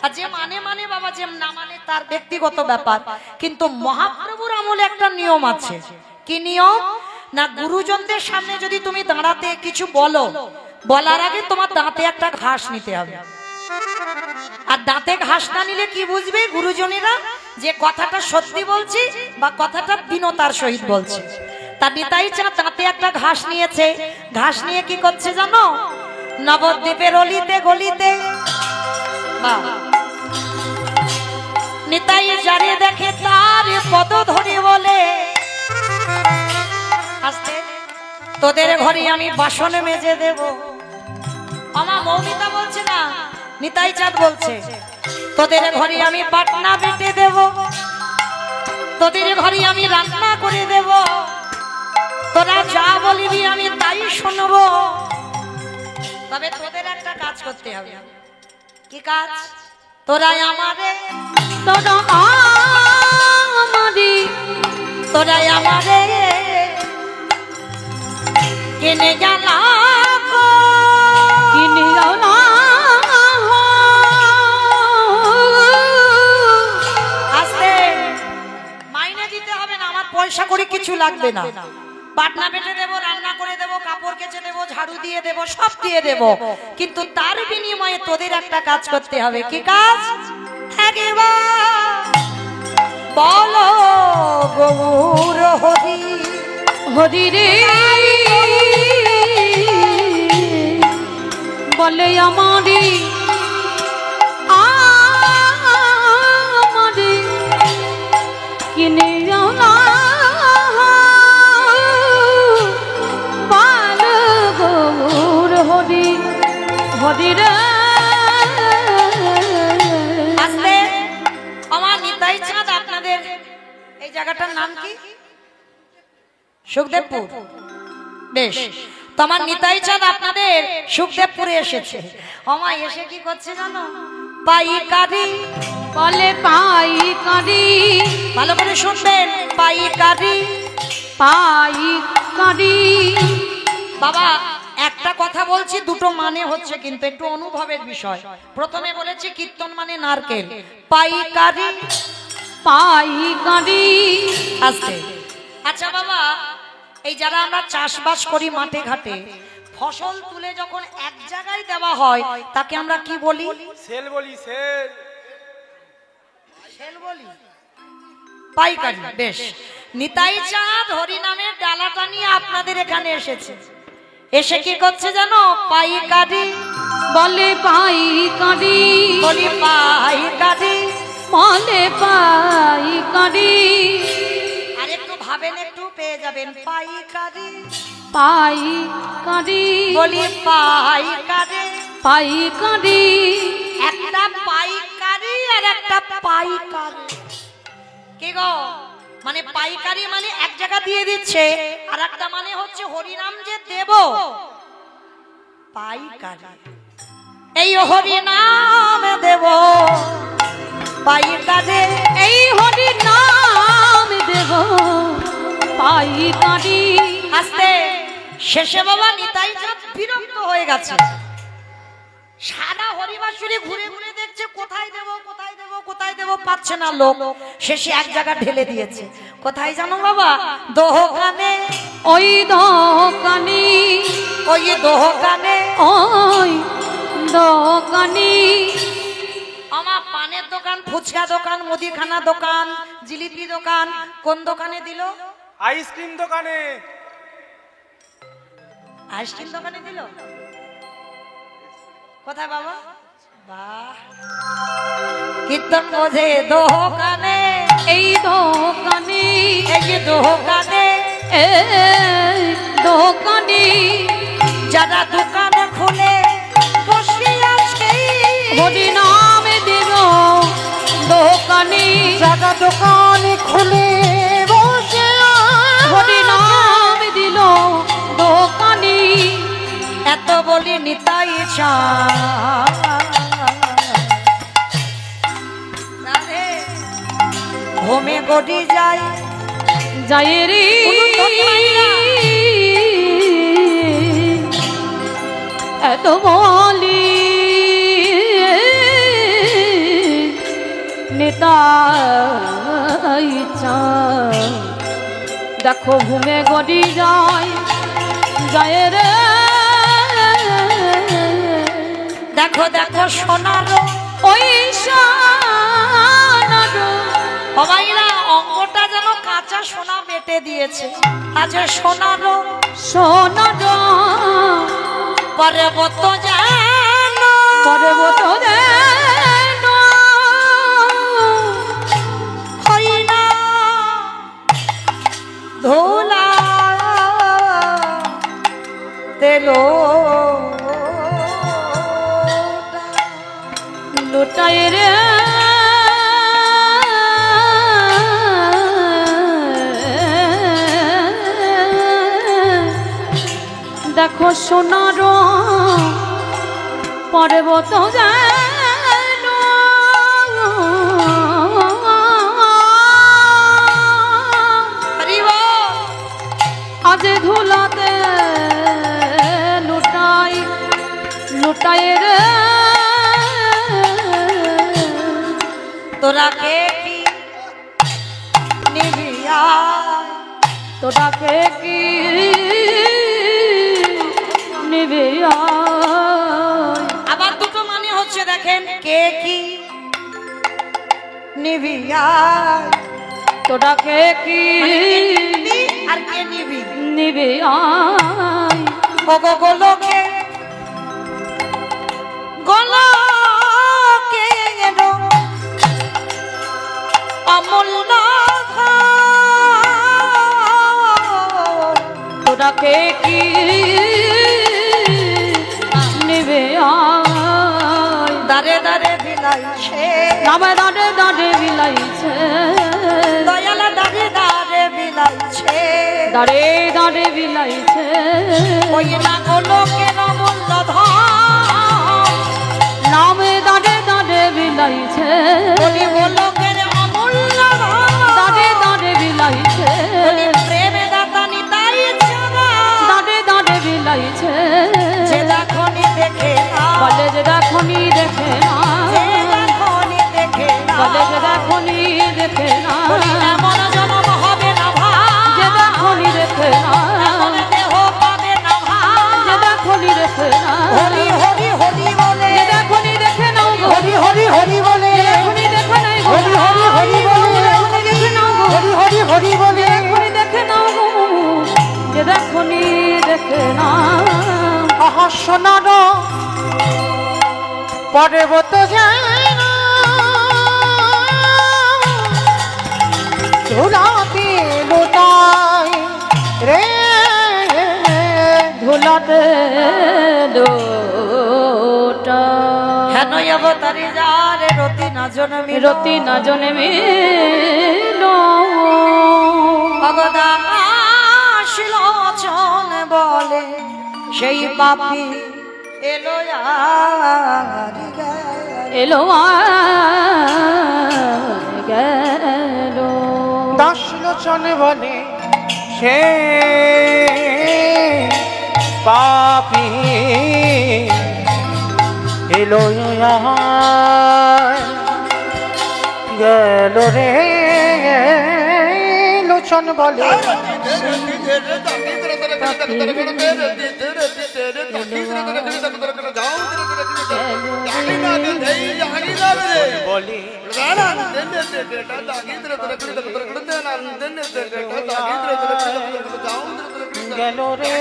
আর যে মানে মানে বাবা, যে না মানে তার ব্যক্তিগত ব্যাপার। কিন্তু মহাপ্রভুর আমলে একটা নিয়ম আছে। কি নিয়ম? না, গুরুজনদের সামনে যদি তুমি দাঁড়াতে কিছু বলো, বলার আগে তোমার দাঁতে একটা ঘাস নিতে হবে। আর দাঁতে ঘাস না নিলে কি বুঝবে গুরুজনেরা? যে কথাটা সত্যি বলছি বা কথাটা বিনতার সহিত বলছে। তা নিতাই চাঁদ দাঁতে একটা ঘাস নিয়েছে। ঘাস নিয়ে কি করছে জানো? নবদ্বীপের অলিতে গলিতে নিতাই যারে দেখে তার পদ ধরে বলে, আস্তে, তোদের ঘরে আমি বাসন মেজে দেব। আমার মৌমিতা বলছে না, নিতাই চাঁদ বলছে, তোদের ঘরে আমি পাটনা বেটে দেব, তোদের ঘরে আমি রান্না করে দেব, তোরা যা বলবি আমি তাই শুনবো। তবে তোদের একটা কাজ করতে হবে। কি কাজ? তোরাই আমারে, তোরা আমারি, তোরাই আমারে কিনে গেলা কিনে না আস্তে, মাইনে দিতে হবে না, আমার পয়সা করে কিছু লাগবে না। পাটনা বেটে দেবো, রান্না করে দেবো, কাপড় কেচে দেবো, ঝাড়ু দিয়ে দেবো, সব দিয়ে দেবো। কিন্তু তার বিনিময়ে তোদের একটা কাজ করতে হবে। কি কাজ? বলো গৌর হরি হরি রে বলে আমারি আমারি কিনে না পাল গৌর হরি হরি রে। আসলে আমার নিতাই চাঁদ আপনাদের এই জায়গাটার নাম কি? সুখদেবপুর। বেশ, তোমার নিতাই চাঁদ আপনাদের সুখদেবপুরে এসেছে। আমার এসে কি করছে জানো? পাইকারি বলে পাইকারি, ভালো করে শুনবেন, পাইকারি পাইকারি। বাবা একটা কথা বলছি, দুটো মানে হচ্ছে কিন্তু একটু অনুভবের বিষয়। প্রথমে বলেছি কীর্তন মানে নারকেল, পাইকারি পাইকারি। আস্তে। আচ্ছা বাবা, এই যারা আমরা চাষবাস করি মাঠে ঘাটে, ফসল তুলে যখন এক জায়গায় দেওয়া হয় তাকে আমরা কি বলি? সেল বলি, সেল। সেল বলি, পাইকারি। বেশ, নিতাই চাঁদ হরিনামের ডালাটা নিয়ে আপনাদের এখানে এসেছে। এসে কি করছে জানো? পাইকারি বলে পাইকারি, বলি পাইকারি বলে পাইকারি। আর একটু ভাবেন, একটু পেয়ে যাবেন। পাইকারি পাইকারি বলি পাইকারি পাইকারি। একটা পাইকারি আর একটা পাইকারি। কি গো? মানে পাইকারি মানে এক জায়গা দিয়ে দিচ্ছে, আর একটা মানে হচ্ছে হরিনাম যে দেব। পাইকারি, এই হরিনাম দেব পাইকারি, এই হরি নাম দেব পাই কাঁদি আস্তে শেষে বাবা নিতাই চাঁদ বিরক্ত হয়ে গেছে। সারা হরিবাসুরি ঘুরে ঘুরে দেখছে কোথায় দেব কোথায় দেব কোথায় দেব, পাচ্ছে না লোক। শেষে এক জায়গা ঢেলে দিয়েছে। কোথায় জানো বাবা? দোকানে। ওই দোকানে, ওই দোকানে, ওই দোকানে। আমার পানের দোকান, ফুচকা দোকান, মুদিখানা দোকান, জিলিপি দোকান, কোন দোকানে দিল? আইসক্রিম দোকানে। আইসক্রিম দোকানে দিল। কোথায় বাবা? বাহ, কীর্তন বোঝে দোকানে, এই দোকানে, এই দোকানে, এই দোকানে। যারা দোকান খুলে বসে আছে, হরি নাম দিল দোকানে, যারা দোকান খুলে বসে হরি নাম দিল দোকানে। এত বলি নিতাই চাঁদ ঘুমে গড়ি যায়, যায় রে এত বলি নিতাই চাঁদ। দেখো ঘুমে গড়ি যায়, যায় রে। দেখো দেখো সোনার ওই সোনার সবাইরা অঙ্গটা যেন কাঁচা সোনা বেটে দিয়েছে। আচ্ছা সোনার সোনার পর্বত যেন, পর্বত যেন হই না ধুলা তেলো লুটাই রে। দেখো সোনার পর্বত যেন আজ ধুলাতে লুটাই, লুটাই রে। তোরা কে কি নিবিয়া, তোরাকে কি নিবে আবার দুটো মানে হচ্ছে দেখেন, কে কি নিবিয়া, তোরাকে কি আর কে নিবি। নিবে ওগো গোলকে গোলকে এলো অমূল্য তোরাকে কি নিবে দারে দারে বিলাইছে, নামে দাঁড়ে দাঁড়ে বিলাইছে, দয়াল দারে দারে বিলাইছে, দাঁড়ে দাঁড়ে বিলাইছে। ওই না গোলকের অমূল্য ধন, নামে দাঁড়ে দাঁড়ে বিলাইছে, বলি গোলকের অমূল্য ধন, দাঁড়ে দাঁড়ে বিলাইছে, বলি প্রেমে দাতা নিতাই চাঁদ, দাঁড়ে দাঁড়ে বিলাইছে। যে দেখনি দেখে না, বলে যে দেখনি দেখে না, যে দেখনি দেখে না, বলে যে দেখনি দেখে না, বলি এমন জনম হবে না ভাই, যে দেখনি দেখে না, এমন দেহ পাবে না ভাই, যে দেখনি দেখে না, হরি হরি হরি বলে, যে দেখনি দেখে নাও গো, হরি হরি হরি বলে, দেখনি দেখে নাই গো, হরি হরি হরি বলে, দেখনি দেখে নাও গো, হরি হরি হরি বলে, দেখনি দেখে নাও গো, যে দেখনি দেখে না। আহা সোনার পর্বত যেন ধুলাতে লুটাই রে, ধুলাতে লোটা হেন অবতারি যারে রতি না জন্মি, রতি না জন্মে ভগদান আসিল চন বলে, সেই পাপি এলো আর গেল। এলো আর গেল। দাস লোচন বলে সে পাপি এলো গেল রে লোচন বলে বলি গেল রে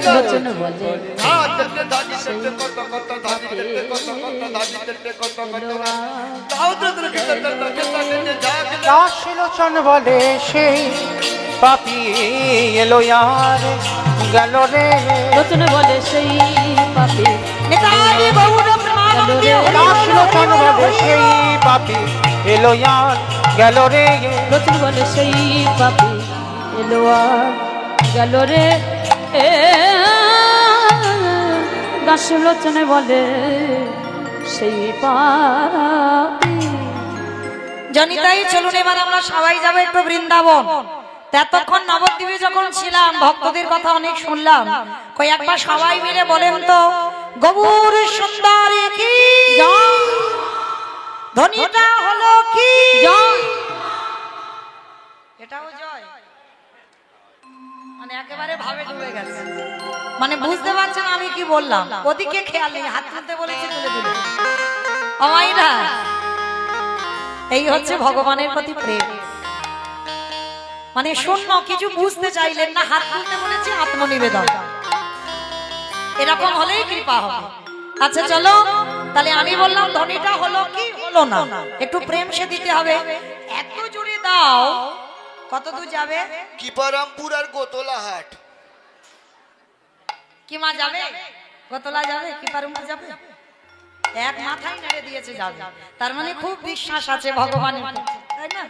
লোচন বলে দাস লোচন বলে সেই পাপি এলো আর গেল রে লোচন বলে সেই পাপি নিতাই গৌর প্রেমানন্দে দাস লোচন বলে সেই পাপি এলো আর গেল রে লোচন বলে সেই পাপি এলো আর গেল রে দাস লোচনে বলে সেই পাপি। জনিতাই চলুন এবার আমরা সবাই যাবো একটু বৃন্দাবন। এতক্ষণ নবদ্বীপে যখন ছিলাম ভক্তদের কথা অনেক শুনলাম, কই একবার সবাই মিলে বলেন তো গৌর সুন্দরী কি ধ্বনিটা হলো কি এটাও জয়, মানে একেবারে ভাবে ডুবে গেছে, মানে বুঝতে পারছেন আমি কি বললাম, ওদিকে খেয়াল নেই, হাত তুলতে বলেছি তুলে দিল। আমাইরা এই হচ্ছে ভগবানের প্রতি প্রেম, মানে শূন্য কিছু বুঝতে চাইলেন না, হাত তুলতে বলেছি আত্মনিবেদন, এরকম হলেই কৃপা হবে। আচ্ছা চলো তাহলে আমি বললাম ধ্বনিটা হলো কি হলো না, একটু প্রেম সে দিতে হবে, এত জুড়ে দাও কত দূর যাবে? কিপারামপুর আর গোতলাহাট। কি মা যাবে? গোতলা যাবে? কিপারুমপুর যাবে? এক মাথায় নেড়ে দিয়েছে যাবে, তার মানে খুব বিশ্বাস আছে ভগবানের প্রতি, তাই না?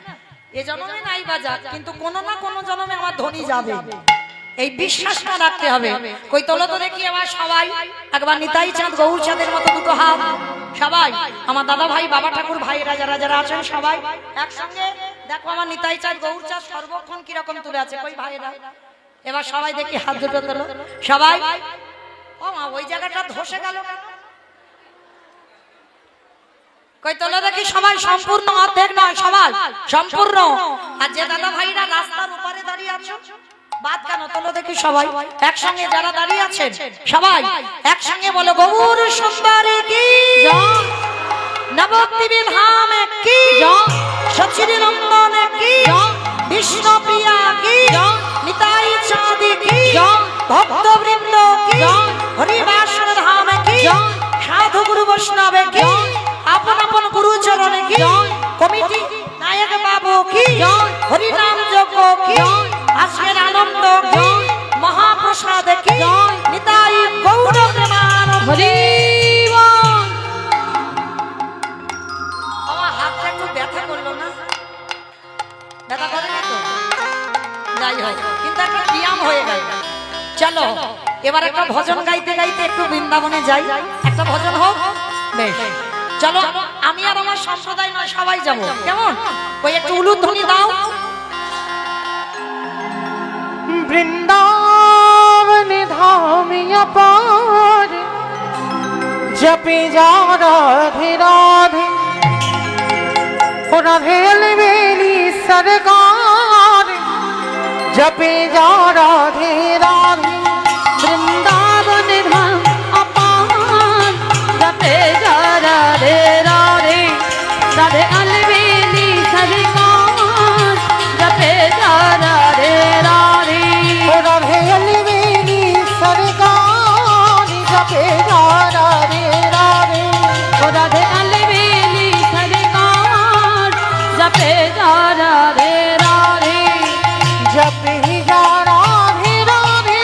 এ জন্মে নাই বা যাক, কিন্তু কোনো না কোনো জন্মে আমার ধ্বনি যাবে, এই বিশ্বাসটা রাখতে হবে। কই তোলো তো দেখি আমার সবাই একবার নিতাই চাঁদ গৌর চাঁদের মতো দুটো হাত, সবাই আমার দাদা ভাই বাবা ঠাকুর ভাইরা যারা যারা আছেন সবাই একসঙ্গে দেখো আমার নিতাই চাঁদ গৌর চাঁদ সর্বক্ষণ কিরকম তুলে আছে, কই ভাইরা এবার সবাই দেখি হাত দুটো তোলো সবাই। ও মা ওই জায়গাটা ধসে গেল কেন? কই তোলো দেখি সবাই, সম্পূর্ণ অর্ধেক নয়, সবাই সম্পূর্ণ। আর যে দাদা ভাইরা রাস্তার উপরে দাঁড়িয়ে আছো বাদ কেন, তোলো দেখি সবাই একসঙ্গে, যারা দাঁড়িয়ে আছেন সবাই একসঙ্গে বলো গৌর সুন্দরী কি নবদ্বীপে ধামে কি সচিনী নন্দনে কি বিষ্ণু প্রিয়া কি নিতাই চাঁদি কি ভক্তবৃন্দ কি হরিবাসন ধামে কি সাধু গুরু বৈষ্ণবে কি আপন আপন গুরু চরণে কি কমিটি নায়ক বাবু কি হরিনাম যজ্ঞ কি আজকের আনন্দ কি মহাপ্রসাদ কি নিতাই গৌর প্রেমানন্দে। আমার হাতটা একটু ব্যথা করলো না? ব্যথা করে না তো? যাই হোক, কিন্তু একটা ব্যায়াম হয়ে গেল। চলো এবার একটা ভজন গাইতে গাইতে একটু বৃন্দাবনে যাই, একটা ভজন হোক, বেশ চলো। আমি আর আমার সম্প্রদায় নয়, সবাই যাব, কেমন? ওই একটু উলুধ্বনি দাও। বৃন্দাবন ধামিয়া পার জপে যা রাধে রাধে ও রাধে বেলি সরকার জপে যা রাধে রাধে বৃন্দাবন ধাম अपार जपे जा राधे राधे राधे अलबेली सरकार जपे जा राधे राधे ও রাধে বেলি সরকার জপে যা রাধে রাধে ओ राधे अलबेली सरकार जपे जा राधे राधे जपे जा राधे राधे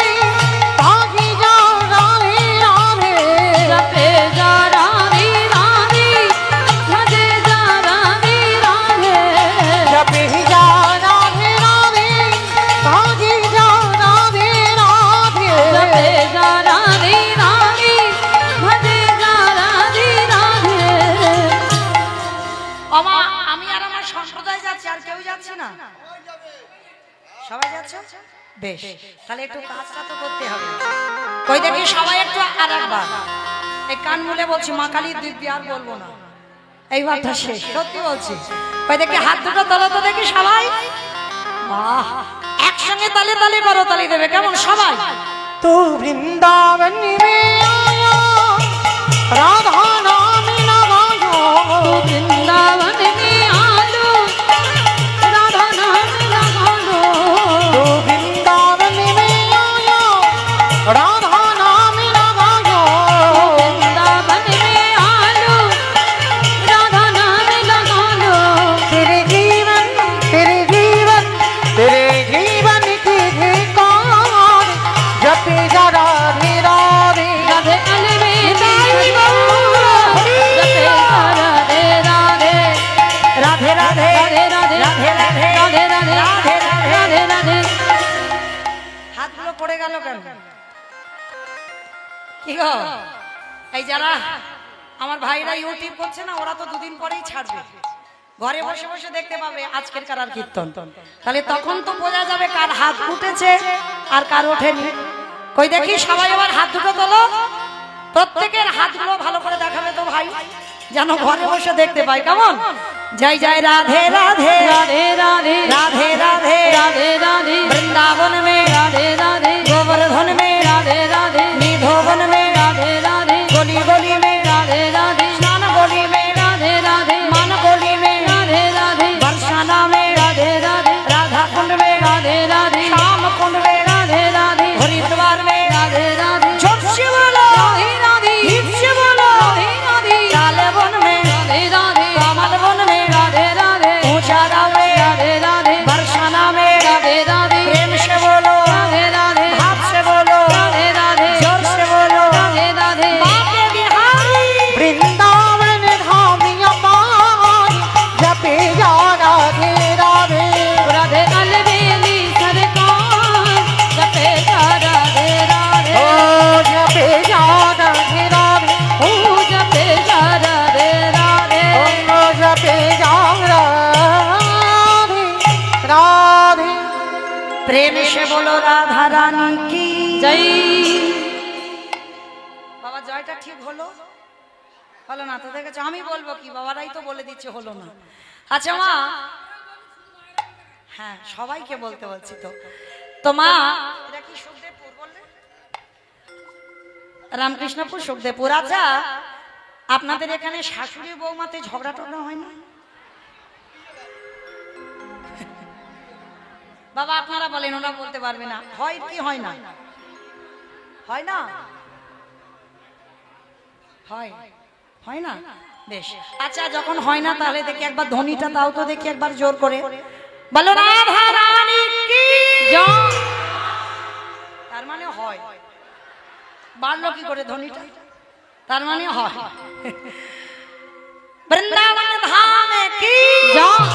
বেশ, তাহলে একটু কাজটা তো করতে হবে। কই দেখি সবাই একটু আরেকবার এই কান মুলে বলছি, মা কালীর দিব্যি আর বলবো না, এইবারটা শেষ, সত্যি বলছি। কই দেখি হাত দুটো তোলো তো দেখি সবাই। বাহ, একসঙ্গে তালে তালে করো, তালি দেবে কেমন সবাই। तू वृंदावन में आया राधा नाम लगायो तू वृंदावन में आलो राधा नाम लगा लो तू वृंदावन में आया राधा नाम लगायो वृंदावन में आलो राधा नाम लगा लो तेरे जीवन की धिकार जपे जा राधे राधे राधे अलविदा जपे राधे राधे রাধे রাধे राधे राधे राधे राधे राधे राधे राधे राधे হাতগুলো পড়ে গেল কেন? কি গো, এই যারা আমার ভাইরা ইউটিউব করছে না, ওরা তো দুদিন পরেই ছাড়বে, ঘরে বসে বসে দেখতে পাবে আজকের কারার কীর্তন। তাহলে তখন তো বোঝা যাবে কার হাত উঠেছে আর কার ওঠেনি। কই দেখি সবাই আবার হাত দুটো তোলো, প্রত্যেকের হাতগুলো ভালো করে দেখাবে তো ভাই, যেন ঘরে বসে দেখতে পাই। কেমন? জয় জয় রাধে রাধে राधे राधे राधे राधे राधे राधे वृंदावन में राधे राधे गोवर्धन में राधे राधे निधोवन में राधे राधे गली गली में राधे राधे स्नान गली में राधे राधे मान गली में राधे राधे बरसाना में राधे राधे राधा कुंड में राधे राधे श्याम कुंड में राधे राधे हरिद्वार में राधे राधे जोर से बोलो राधे राधे धीरे से बोलो राधे राधे काले वन में राधे राधे कमल वन में राधे राधे ऊंचारा में राधे राधे बरसाना में राधे राधे प्रेम से बोलो राधे राधे भाव से बोलो राधे राधे जोर से बोलो राधे राधे बाके बिहारी वृंदावन धाम अपार जपे जा राधे राधे राधे अलवेली सरकार जपे राधे राधे ओ जपे जा राधे राधे ओ जपे राधे राधे ओ जपे जा राधे राधे प्रेम से बोलो राधा रानी की जय বাবা জয়টা ঠিক হলো? হলো না তো, দেখেছো আমি বলবো কি, বাবারাই তো বলে দিচ্ছে হলো না। আচ্ছা মা, হ্যাঁ সবাইকে বলতে বলছি তো। তো মা, এটা কি সুখদেবপুর বললে? রামকৃষ্ণপুর সুখদেবপুর। আচ্ছা, আপনাদের এখানে শাশুড়ি বৌমাতে ঝগড়া টগড়া হয় না? বাবা আপনারা বলেন, ওরা বলতে পারবে না। হয় কি হয় না? হয় না? হয় হয় না? বেশ, আচ্ছা যখন হয় না তাহলে দেখি একবার ধ্বনিটা দাও তো দেখি একবার জোর করে বলো রাধা রানী কি জয় তার মানে হয়। বাড়লো কি করে ধ্বনিটা? তার মানে হয়। বৃন্দাবন ধাম কি জয়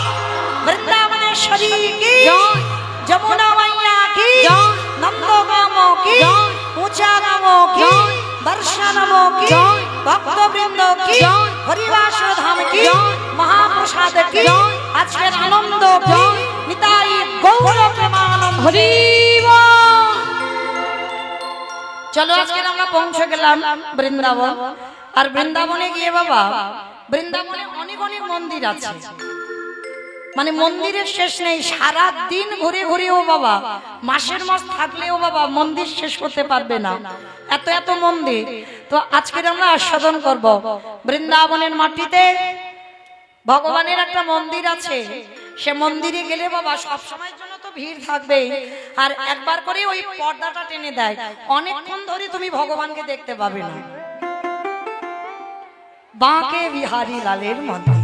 বৃন্দাবনেশ্বরী কি জয় যমুনা মাইয়া কি জয় নন্দগাম কি জয় উচাগাম কি জয় দর্শনম কি জয় ভক্তবৃন্দ কি জয় হরিবাস ধাম কি জয় মহাপ্রসাদ কি জয় আজকের আনন্দ কি জয় নিতাই গৌর প্রেমানন্দ। হরি চলো আজকে আমরা পৌঁছে গেলাম বৃন্দাবন। আর বৃন্দাবনে গিয়ে বাবা, বৃন্দাবনে অনেক অনেক মন্দির আছে, মানে মন্দিরের শেষ নেই। সারা দিন ঘুরে ঘুরেও বাবা, মাসের মাস থাকলেও বাবা মন্দির শেষ করতে পারবে না, এত এত মন্দির। তো আজকে আমরা আস্বাদন করব বৃন্দাবনের মাটিতে ভগবানের একটা মন্দির আছে। সে মন্দিরে গেলে বাবা সব সময়ের জন্য তো ভিড় থাকবে, আর একবার করে ওই পর্দাটা টেনে দেয়, অনেকক্ষণ ধরে তুমি ভগবানকে দেখতে পাবে না। বাঁকে বিহারী লালের মন্দির।